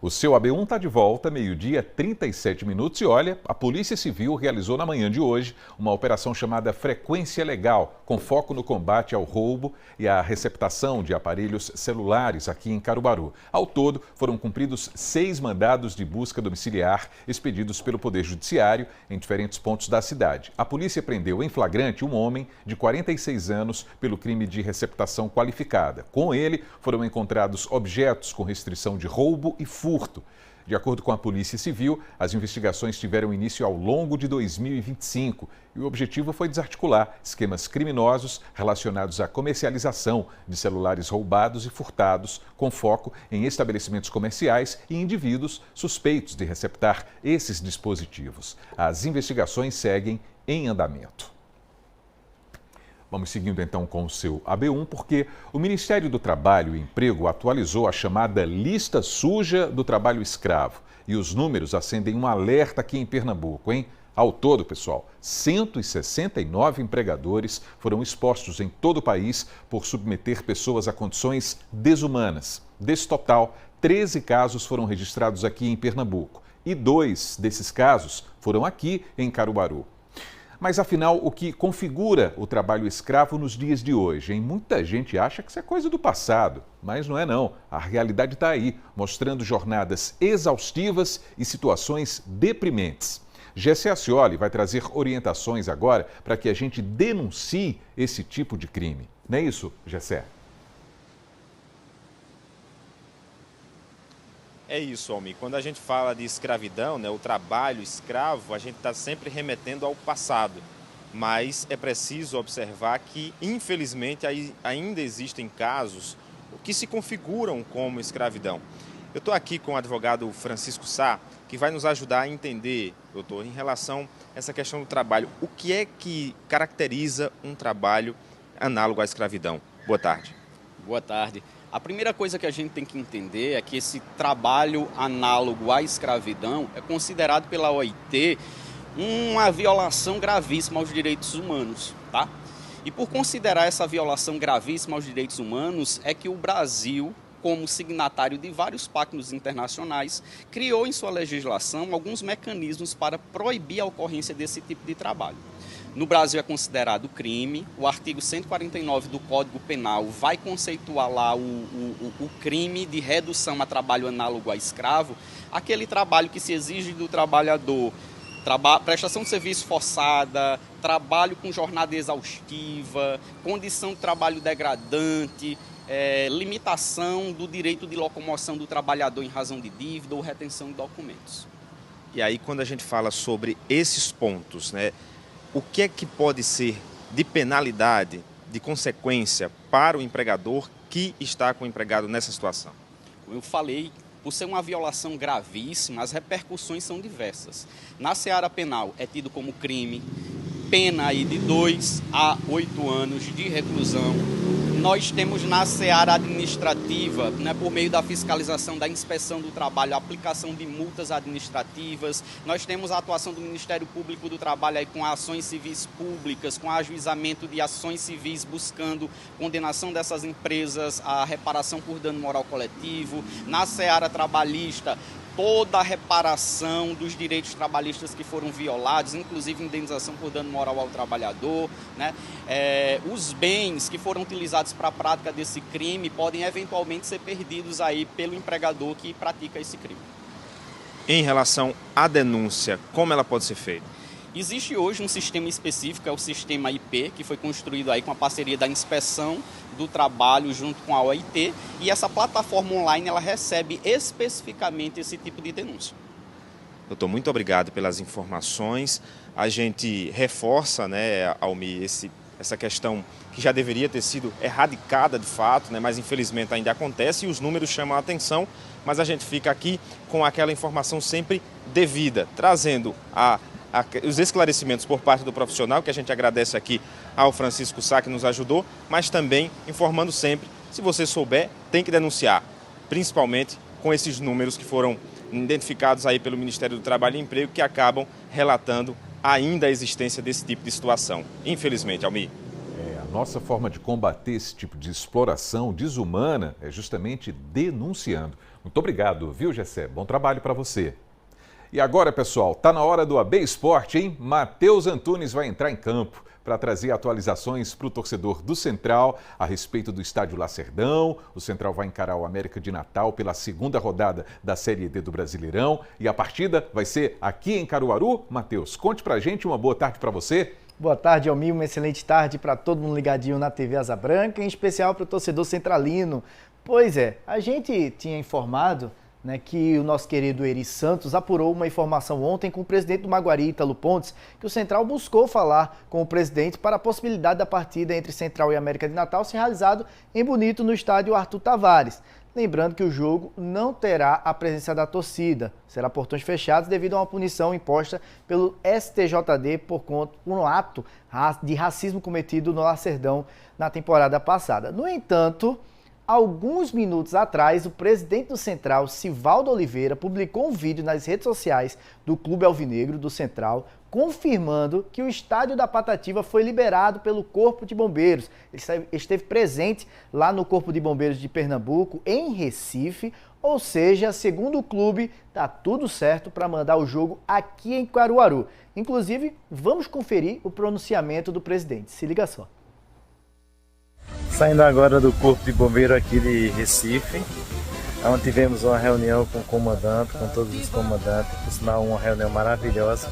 O seu AB1 está de volta, 12h37 e olha, a Polícia Civil realizou na manhã de hoje uma operação chamada Frequência Legal, com foco no combate ao roubo e à receptação de aparelhos celulares aqui em Caruaru. Ao todo, foram cumpridos 6 mandados de busca domiciliar expedidos pelo Poder Judiciário em diferentes pontos da cidade. A polícia prendeu em flagrante um homem de 46 anos pelo crime de receptação qualificada. Com ele, foram encontrados objetos com restrição de roubo e furto. De acordo com a Polícia Civil, as investigações tiveram início ao longo de 2025 e o objetivo foi desarticular esquemas criminosos relacionados à comercialização de celulares roubados e furtados, com foco em estabelecimentos comerciais e indivíduos suspeitos de receptar esses dispositivos. As investigações seguem em andamento. Vamos seguindo então com o seu AB1, porque o Ministério do Trabalho e Emprego atualizou a chamada lista suja do trabalho escravo. E os números acendem um alerta aqui em Pernambuco, hein? Ao todo, pessoal, 169 empregadores foram expostos em todo o país por submeter pessoas a condições desumanas. Desse total, 13 casos foram registrados aqui em Pernambuco e 2 desses casos foram aqui em Caruaru. Mas, afinal, o que configura o trabalho escravo nos dias de hoje? Hein? Muita gente acha que isso é coisa do passado, mas não é não. A realidade está aí, mostrando jornadas exaustivas e situações deprimentes. Gessé Acioli vai trazer orientações agora para que a gente denuncie esse tipo de crime. Não é isso, Gessé? É isso, Almi. Quando a gente fala de escravidão, né, o trabalho escravo, a gente está sempre remetendo ao passado. Mas é preciso observar que, infelizmente, ainda existem casos que se configuram como escravidão. Eu estou aqui com o advogado Francisco Sá, que vai nos ajudar a entender, doutor, em relação a essa questão do trabalho. O que é que caracteriza um trabalho análogo à escravidão? Boa tarde. Boa tarde. A primeira coisa que a gente tem que entender é que esse trabalho análogo à escravidão é considerado pela OIT uma violação gravíssima aos direitos humanos, tá? E por considerar essa violação gravíssima aos direitos humanos, é que o Brasil, como signatário de vários pactos internacionais, criou em sua legislação alguns mecanismos para proibir a ocorrência desse tipo de trabalho. No Brasil é considerado crime, o artigo 149 do Código Penal vai conceituar lá o crime de redução a trabalho análogo a escravo, aquele trabalho que se exige do trabalhador, prestação de serviço forçada, trabalho com jornada exaustiva, condição de trabalho degradante, limitação do direito de locomoção do trabalhador em razão de dívida ou retenção de documentos. E aí, quando a gente fala sobre esses pontos, né, o que é que pode ser de penalidade, de consequência para o empregador que está com o empregado nessa situação? Como eu falei, por ser uma violação gravíssima, as repercussões são diversas. Na seara penal é tido como crime, pena aí de 2 a 8 anos de reclusão. Nós temos na seara administrativa, né, por meio da fiscalização, da inspeção do trabalho, a aplicação de multas administrativas. Nós temos a atuação do Ministério Público do Trabalho aí com ações civis públicas, com ajuizamento de ações civis buscando condenação dessas empresas à reparação por dano moral coletivo. Na seara trabalhista, toda a reparação dos direitos trabalhistas que foram violados, inclusive indenização por dano moral ao trabalhador, né? Os bens que foram utilizados para a prática desse crime podem eventualmente ser perdidos aí pelo empregador que pratica esse crime. Em relação à denúncia, como ela pode ser feita? Existe hoje um sistema específico, é o sistema IP, que foi construído aí com a parceria da Inspeção do Trabalho junto com a OIT, e essa plataforma online ela recebe especificamente esse tipo de denúncia. Doutor, muito obrigado pelas informações. A gente reforça, né, Almi, essa questão que já deveria ter sido erradicada de fato, né, mas infelizmente ainda acontece e os números chamam a atenção, mas a gente fica aqui com aquela informação sempre devida, trazendo os esclarecimentos por parte do profissional, que a gente agradece aqui ao Francisco Sá, que nos ajudou, mas também informando sempre, se você souber, tem que denunciar, principalmente com esses números que foram identificados aí pelo Ministério do Trabalho e Emprego, que acabam relatando ainda a existência desse tipo de situação. Infelizmente, Almi. A nossa forma de combater esse tipo de exploração desumana é justamente denunciando. Muito obrigado, viu, Gessé? Bom trabalho para você. E agora, pessoal, tá na hora do AB Esporte, hein? Matheus Antunes vai entrar em campo para trazer atualizações para o torcedor do Central a respeito do Estádio Lacerdão. O Central vai encarar o América de Natal pela segunda rodada da Série D do Brasileirão. E a partida vai ser aqui em Caruaru. Matheus, conte pra gente, uma boa tarde para você. Boa tarde, Almir, uma excelente tarde para todo mundo ligadinho na TV Asa Branca, em especial para o torcedor centralino. Pois é, a gente tinha informado, né, que o nosso querido Eri Santos apurou uma informação ontem com o presidente do Maguari, Ítalo Pontes, que o Central buscou falar com o presidente para a possibilidade da partida entre Central e América de Natal ser realizado em Bonito, no estádio Arthur Tavares. Lembrando que o jogo não terá a presença da torcida, será portões fechados devido a uma punição imposta pelo STJD por um ato de racismo cometido no Lacerdão na temporada passada. No entanto, alguns minutos atrás, o presidente do Central, Sivaldo Oliveira, publicou um vídeo nas redes sociais do Clube Alvinegro do Central, confirmando que o estádio da Patativa foi liberado pelo Corpo de Bombeiros. Ele esteve presente lá no Corpo de Bombeiros de Pernambuco, em Recife, ou seja, segundo o clube, tá tudo certo para mandar o jogo aqui em Caruaru. Inclusive, vamos conferir o pronunciamento do presidente. Se liga só. Saindo agora do Corpo de Bombeiro aqui de Recife, onde tivemos uma reunião com o comandante, com todos os comandantes, por sinal uma reunião maravilhosa.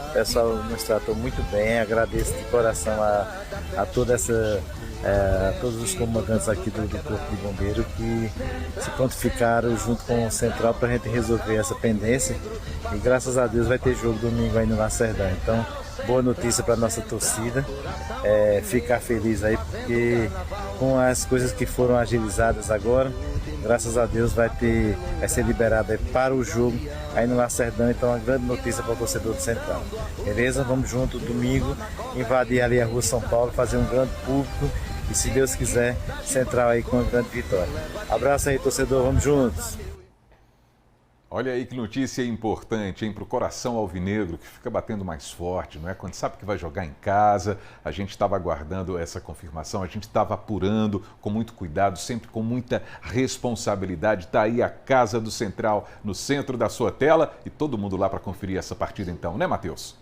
O pessoal nos tratou muito bem, agradeço de coração a todos os comandantes aqui do Corpo de Bombeiro que se prontificaram junto com o Central para a gente resolver essa pendência. E graças a Deus vai ter jogo domingo aí no Lacerdão. Então, boa notícia para a nossa torcida, ficar feliz aí, porque com as coisas que foram agilizadas agora, graças a Deus vai ser liberado aí para o jogo aí no Lacerdão. Então, uma grande notícia para o torcedor do Central. Beleza? Vamos junto domingo, invadir ali a Rua São Paulo, fazer um grande público e, se Deus quiser, Central aí com uma grande vitória. Abraço aí, torcedor, vamos juntos! Olha aí que notícia importante, hein, para o coração alvinegro, que fica batendo mais forte, não é? Quando sabe que vai jogar em casa, a gente estava aguardando essa confirmação, a gente estava apurando com muito cuidado, sempre com muita responsabilidade. Está aí a Casa do Central no centro da sua tela e todo mundo lá para conferir essa partida então, né, Matheus?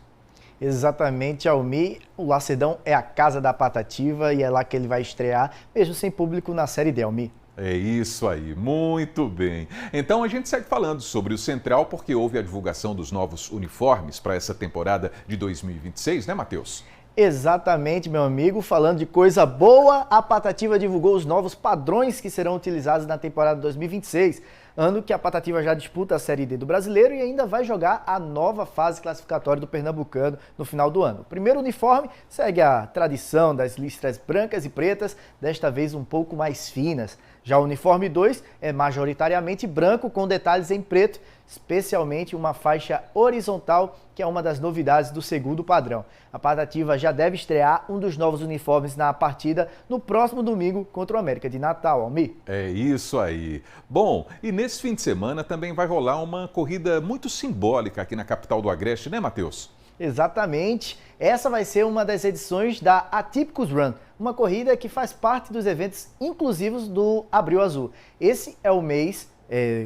Exatamente, Almir. O Lacerdão é a Casa da Patativa e é lá que ele vai estrear, mesmo sem público na Série D, Almir. É isso aí, muito bem. Então a gente segue falando sobre o Central porque houve a divulgação dos novos uniformes para essa temporada de 2026, né, Matheus? Exatamente, meu amigo. Falando de coisa boa, a Patativa divulgou os novos padrões que serão utilizados na temporada 2026, ano que a Patativa já disputa a Série D do Brasileiro e ainda vai jogar a nova fase classificatória do Pernambucano no final do ano. O primeiro uniforme segue a tradição das listras brancas e pretas, desta vez um pouco mais finas. Já o uniforme 2 é majoritariamente branco com detalhes em preto, especialmente uma faixa horizontal, que é uma das novidades do segundo padrão. A Patativa já deve estrear um dos novos uniformes na partida no próximo domingo contra o América de Natal, Almir. É isso aí. Bom, e nesse fim de semana também vai rolar uma corrida muito simbólica aqui na capital do Agreste, né, Matheus? Exatamente. Essa vai ser uma das edições da Atípicos Run, uma corrida que faz parte dos eventos inclusivos do Abril Azul. Esse é o mês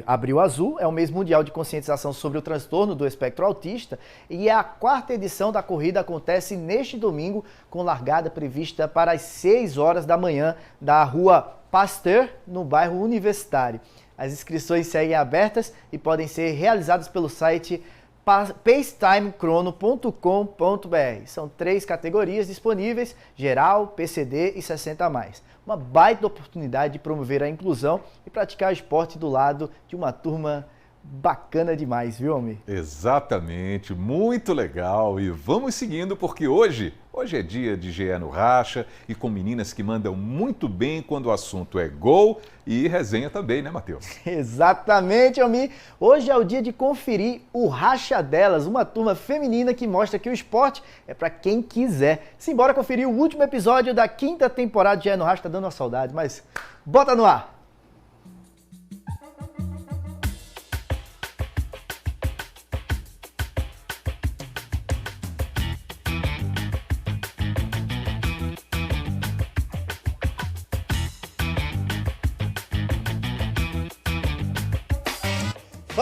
Abril Azul, é o mês mundial de conscientização sobre o transtorno do espectro autista e a 4ª edição da corrida acontece neste domingo com largada prevista para as 6 horas da manhã da Rua Pasteur, no bairro Universitário. As inscrições seguem abertas e podem ser realizadas pelo site pacetimecrono.com.br. São 3 categorias disponíveis: geral, PCD e 60+. Uma baita oportunidade de promover a inclusão e praticar esporte do lado de uma turma bacana demais, viu, Almir? Exatamente, muito legal. E vamos seguindo porque hoje é dia de GE no Racha e com meninas que mandam muito bem quando o assunto é gol e resenha também, né, Matheus? Exatamente, Almir. Hoje é o dia de conferir o Racha Delas, uma turma feminina que mostra que o esporte é para quem quiser. Simbora conferir o último episódio da 5ª temporada de GE no Racha, tá dando uma saudade, mas bota no ar!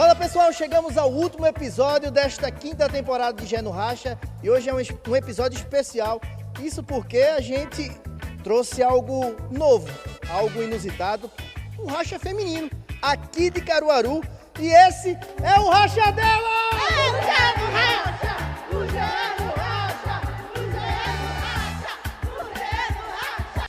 Fala pessoal, chegamos ao último episódio desta quinta temporada de Gé no Racha e hoje é um episódio especial. Isso porque a gente trouxe algo novo, algo inusitado, um racha feminino aqui de Caruaru e esse é o Racha dela! O Gé no Racha! O Gé no Racha! O Gé no Racha! O Gé no Racha!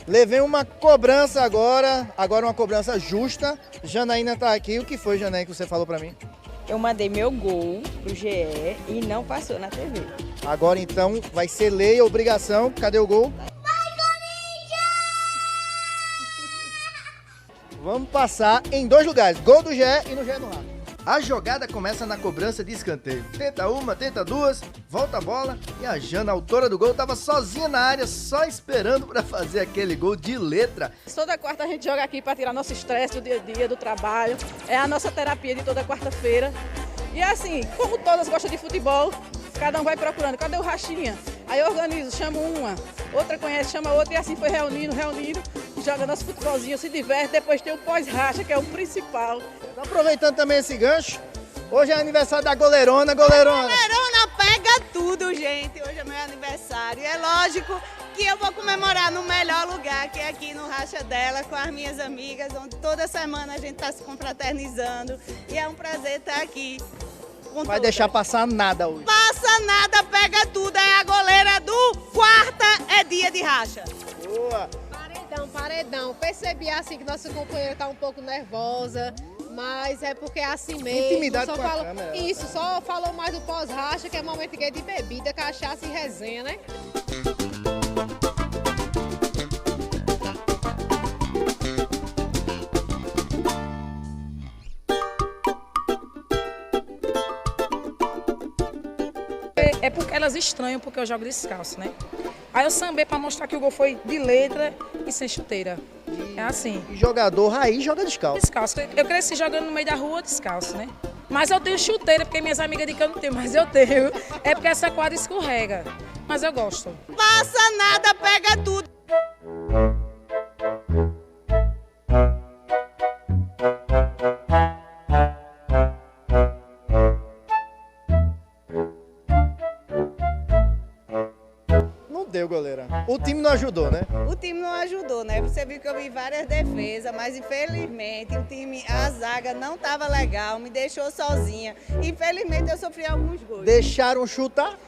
Levei uma cobrança agora uma cobrança justa. Janaína tá aqui. O que foi, Janaína, que você falou pra mim? Eu mandei meu gol pro GE e não passou na TV. Agora então vai ser lei, obrigação. Cadê o gol? Vamos passar em 2 lugares, gol do GE e no GE no Racha. A jogada começa na cobrança de escanteio. Tenta uma, tenta duas, volta a bola e a Jana, autora do gol, estava sozinha na área, só esperando para fazer aquele gol de letra. Toda quarta a gente joga aqui para tirar nosso estresse do dia a dia, do trabalho. É a nossa terapia de toda quarta-feira. E assim, como todas gostam de futebol, cada um vai procurando. Cadê o Rachinha? Aí eu organizo, chamo uma, outra conhece, chama outra e assim foi reunindo, joga nosso futebolzinho, se diverte, depois tem o pós-racha, que é o principal. Aproveitando também esse gancho, hoje é aniversário da goleirona. Goleirona pega tudo, gente, hoje é meu aniversário. E é lógico que eu vou comemorar no melhor lugar, que é aqui no Racha dela, com as minhas amigas, onde toda semana a gente está se confraternizando. E é um prazer estar aqui. Vai deixar passar nada hoje. Passa nada, pega tudo, é a goleira do quarta, é dia de racha. Boa! Paredão. Percebi assim que nossa companheira tá um pouco nervosa, mas é porque é assim mesmo. Intimidade só com a câmera. Isso, só falou mais do pós-racha, que é momento de bebida, cachaça e resenha, né? É porque elas estranham porque eu jogo descalço, né? Aí eu sambei pra mostrar que o gol foi de letra e sem chuteira. É assim. E jogador raiz joga descalço. Descalço. Eu cresci jogando no meio da rua descalço, né? Mas eu tenho chuteira, porque minhas amigas dizem que eu não tenho, mas eu tenho. É porque essa quadra escorrega. Mas eu gosto. Passa nada, pega tudo. Goleira. O time não ajudou, né? O time não ajudou, né? Você viu que eu vi várias defesas, mas infelizmente a zaga não estava legal, me deixou sozinha. Infelizmente eu sofri alguns gols. Deixaram chutar?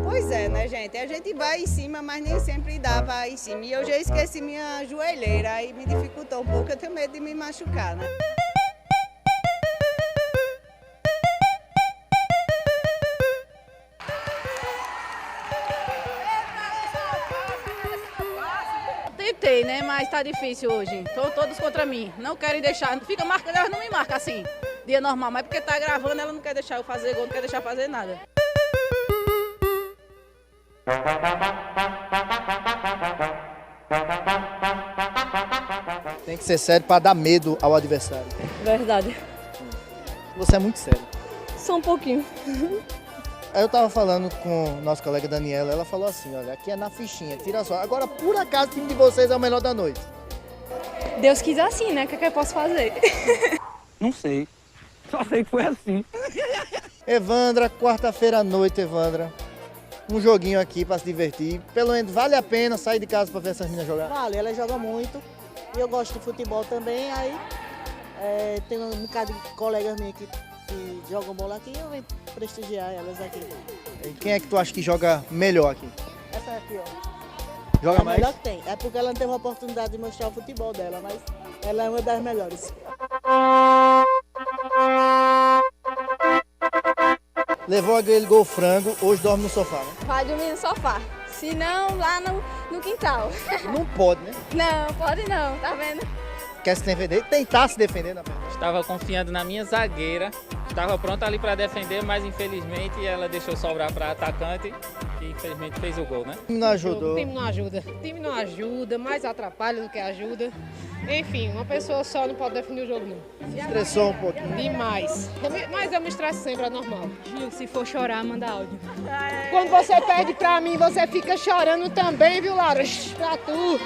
Pois é, né, gente? A gente vai em cima, mas nem sempre dá para ir em cima. E eu já esqueci minha joelheira, aí me dificultou um pouco, eu tenho medo de me machucar, né? Tentei, né? Mas tá difícil hoje. Estão todos contra mim. Não querem deixar. Fica marcando, elas não me marcam assim, dia normal. Mas porque tá gravando, ela não quer deixar eu fazer gol, não quer deixar eu fazer nada. Tem que ser sério pra dar medo ao adversário. Verdade. Você é muito sério. Só um pouquinho. Aí eu tava falando com nossa colega Daniela, ela falou assim, olha, aqui é na fichinha, tira só. Agora, por acaso, o time de vocês é o melhor da noite? Deus quis assim, né? O que é que eu posso fazer? Não sei. Só sei que foi assim. Evandra, quarta-feira à noite, Evandra. Um joguinho aqui pra se divertir. Pelo menos vale a pena sair de casa pra ver essas meninas jogar? Vale, ela joga muito. E eu gosto de futebol também, aí tem um bocado de colegas minhas que jogam bola aqui e eu venho prestigiar elas aqui. E quem é que tu acha que joga melhor aqui? Essa aqui, ó. Joga a mais? Melhor que tem. É porque ela não teve a oportunidade de mostrar o futebol dela, mas ela é uma das melhores. Levou aquele gol frango, hoje dorme no sofá, né? Vai dormir no sofá. Se não, lá no quintal. Não pode, né? Não, pode não, tá vendo? Quer se defender? Tentar se defender na frente. Estava confiando na minha zagueira estava pronta ali para defender, mas infelizmente ela deixou sobrar para atacante, que infelizmente fez o gol, né? O time não ajudou. O time não ajuda. O time não ajuda, mais atrapalha do que ajuda. Enfim, uma pessoa só não pode definir o jogo, não. Estressou um pouquinho. Demais. Mas eu me estresso sempre, é normal. Gil, se for chorar, manda áudio. Quando você perde pra mim, você fica chorando também, viu, Laura? Pra tu.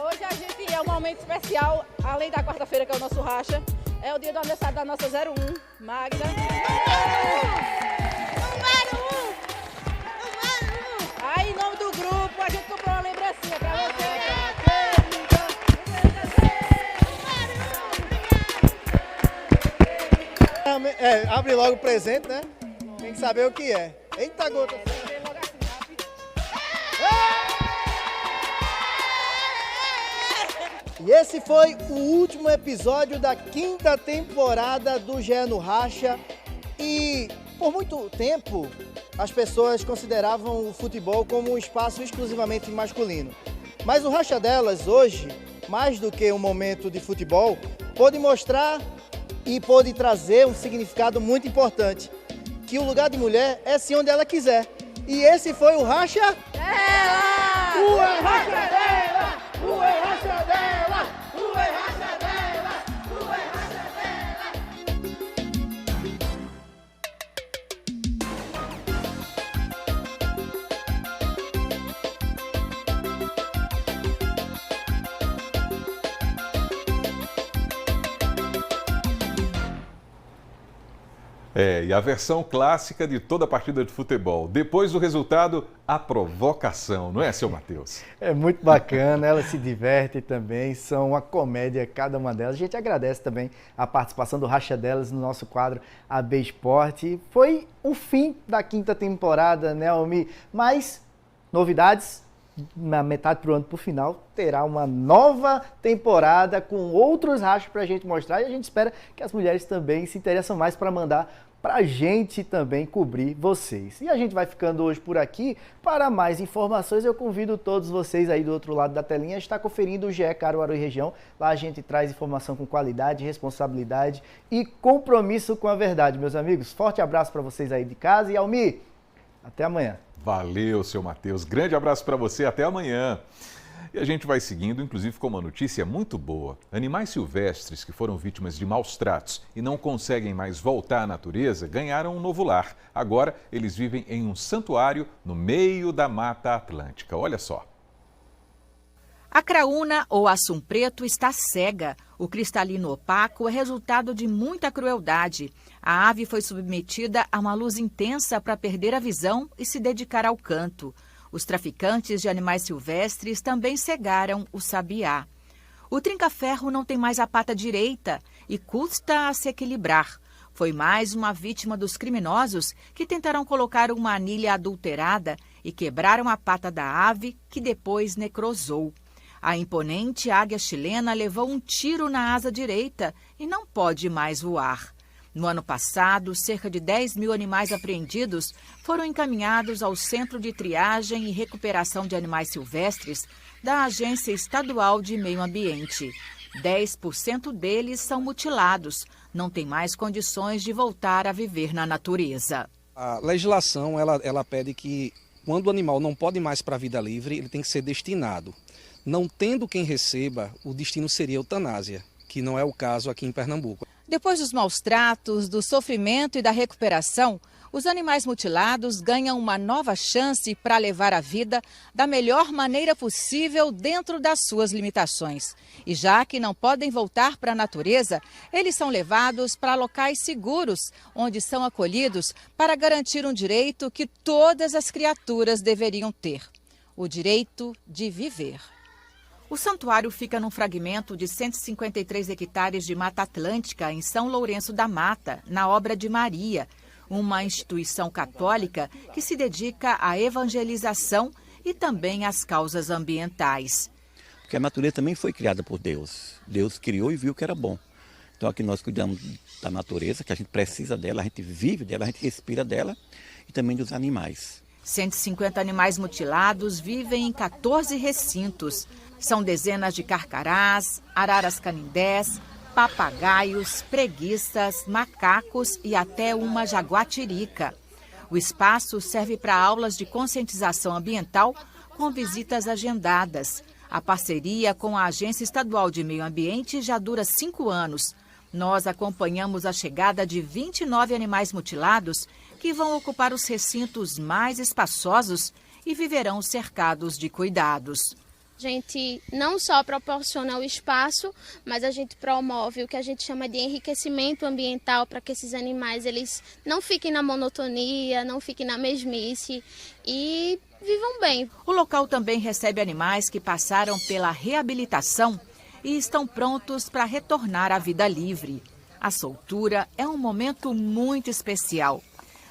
Hoje a gente é um momento especial, além da quarta-feira, que é o nosso racha. É o dia do aniversário da nossa 01, Magda. Aí, em nome do grupo, a gente comprou uma lembrancinha pra você. Abre logo o presente, né? Tem que saber o que é. Eita, gota! E esse foi o último episódio da 5ª temporada do GE no Racha. E por muito tempo as pessoas consideravam o futebol como um espaço exclusivamente masculino. Mas o Racha Delas hoje, mais do que um momento de futebol, pôde mostrar e pôde trazer um significado muito importante, que o lugar de mulher é sim onde ela quiser. E esse foi o Racha Dela! O Racha Dela! O Racha Dela! O Racha Dela! O Racha Dela! E a versão clássica de toda partida de futebol. Depois do resultado, a provocação, não é, seu Matheus? É muito bacana, elas se divertem também, são uma comédia cada uma delas. A gente agradece também a participação do Racha Delas no nosso quadro AB Esporte. Foi o fim da 5ª temporada, né, Almi? Mas novidades, na metade pro ano, pro final, terá uma nova temporada com outros rachas pra gente mostrar e a gente espera que as mulheres também se interessam mais para mandar pra gente também cobrir vocês. E a gente vai ficando hoje por aqui. Para mais informações, eu convido todos vocês aí do outro lado da telinha a estar conferindo o GE Caruaru e Região. Lá a gente traz informação com qualidade, responsabilidade e compromisso com a verdade, meus amigos. Forte abraço para vocês aí de casa e Almi, até amanhã. Valeu, seu Matheus. Grande abraço para você, até amanhã. E a gente vai seguindo, inclusive com uma notícia muito boa. Animais silvestres que foram vítimas de maus tratos e não conseguem mais voltar à natureza ganharam um novo lar. Agora eles vivem em um santuário no meio da Mata Atlântica. Olha só. A craúna, ou assum preto, está cega. O cristalino opaco é resultado de muita crueldade. A ave foi submetida a uma luz intensa para perder a visão e se dedicar ao canto. Os traficantes de animais silvestres também cegaram o sabiá. O trinca-ferro não tem mais a pata direita e custa a se equilibrar. Foi mais uma vítima dos criminosos que tentaram colocar uma anilha adulterada e quebraram a pata da ave, que depois necrosou. A imponente águia chilena levou um tiro na asa direita e não pode mais voar. No ano passado, cerca de 10 mil animais apreendidos foram encaminhados ao Centro de Triagem e Recuperação de Animais Silvestres da Agência Estadual de Meio Ambiente. 10% deles são mutilados, não têm mais condições de voltar a viver na natureza. A legislação ela pede que, quando o animal não pode mais para a vida livre, ele tem que ser destinado. Não tendo quem receba, o destino seria eutanásia, que não é o caso aqui em Pernambuco. Depois dos maus tratos, do sofrimento e da recuperação, os animais mutilados ganham uma nova chance para levar a vida da melhor maneira possível dentro das suas limitações. E já que não podem voltar para a natureza, eles são levados para locais seguros, onde são acolhidos para garantir um direito que todas as criaturas deveriam ter: o direito de viver. O santuário fica num fragmento de 153 hectares de Mata Atlântica, em São Lourenço da Mata, na Obra de Maria, uma instituição católica que se dedica à evangelização e também às causas ambientais. Porque a natureza também foi criada por Deus. Deus criou e viu que era bom. Então aqui nós cuidamos da natureza, que a gente precisa dela, a gente vive dela, a gente respira dela, e também dos animais. 150 animais mutilados vivem em 14 recintos. São dezenas de carcarás, araras canindés, papagaios, preguiças, macacos e até uma jaguatirica. O espaço serve para aulas de conscientização ambiental com visitas agendadas. A parceria com a Agência Estadual de Meio Ambiente já dura 5 anos. Nós acompanhamos a chegada de 29 animais mutilados que vão ocupar os recintos mais espaçosos e viverão cercados de cuidados. A gente não só proporciona o espaço, mas a gente promove o que a gente chama de enriquecimento ambiental para que esses animais eles não fiquem na monotonia, não fiquem na mesmice e vivam bem. O local também recebe animais que passaram pela reabilitação e estão prontos para retornar à vida livre. A soltura é um momento muito especial.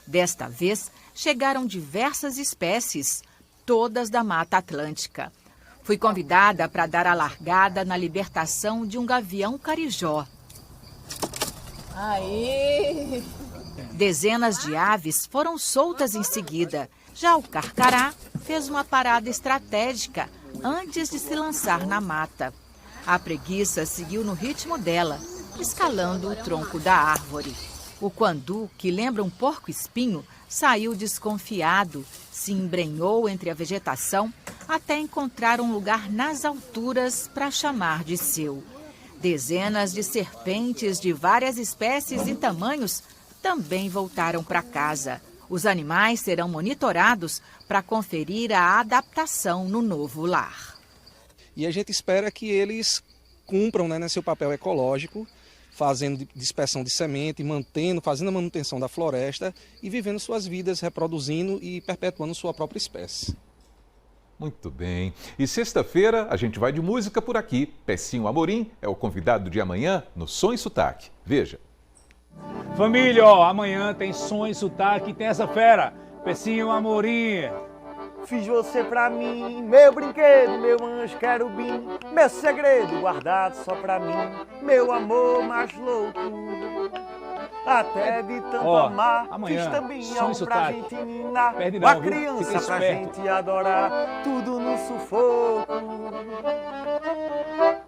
Desta vez, chegaram diversas espécies, todas da Mata Atlântica. Fui convidada para dar a largada na libertação de um gavião carijó. Aí! Dezenas de aves foram soltas em seguida. Já o carcará fez uma parada estratégica antes de se lançar na mata. A preguiça seguiu no ritmo dela, escalando o tronco da árvore. O quandu, que lembra um porco-espinho, saiu desconfiado, se embrenhou entre a vegetação até encontrar um lugar nas alturas para chamar de seu. Dezenas de serpentes de várias espécies e tamanhos também voltaram para casa. Os animais serão monitorados para conferir a adaptação no novo lar. E a gente espera que eles cumpram, né, seu papel ecológico, fazendo dispersão de semente, fazendo a manutenção da floresta e vivendo suas vidas, reproduzindo e perpetuando sua própria espécie. Muito bem. E sexta-feira a gente vai de música por aqui. Pecinho Amorim é o convidado de amanhã no Som e Sotaque. Veja. Família, ó, amanhã tem Som e Sotaque e tem essa fera, Pecinho Amorim. Fiz você pra mim, meu brinquedo, meu anjo querubim, meu segredo guardado só pra mim, meu amor mais louco. Até de tanto amar, amanhã, fiz também algo pra gente ninar, perde uma não, viu? criança Fica pra esperto. gente adorar, tudo no sufoco.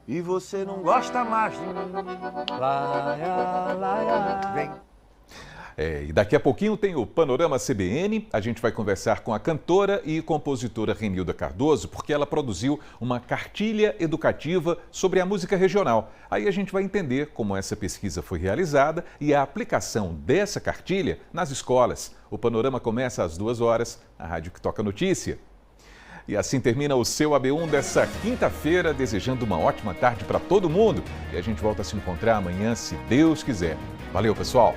E você não gosta mais de mim. Laia, laia. Vem. E daqui a pouquinho tem o Panorama CBN. A gente vai conversar com a cantora e compositora Renilda Cardoso, porque ela produziu uma cartilha educativa sobre a música regional. Aí a gente vai entender como essa pesquisa foi realizada e a aplicação dessa cartilha nas escolas. O Panorama começa às 2h, na Rádio que Toca Notícia. E assim termina o seu AB1 dessa quinta-feira, desejando uma ótima tarde para todo mundo. E a gente volta a se encontrar amanhã, se Deus quiser. Valeu, pessoal!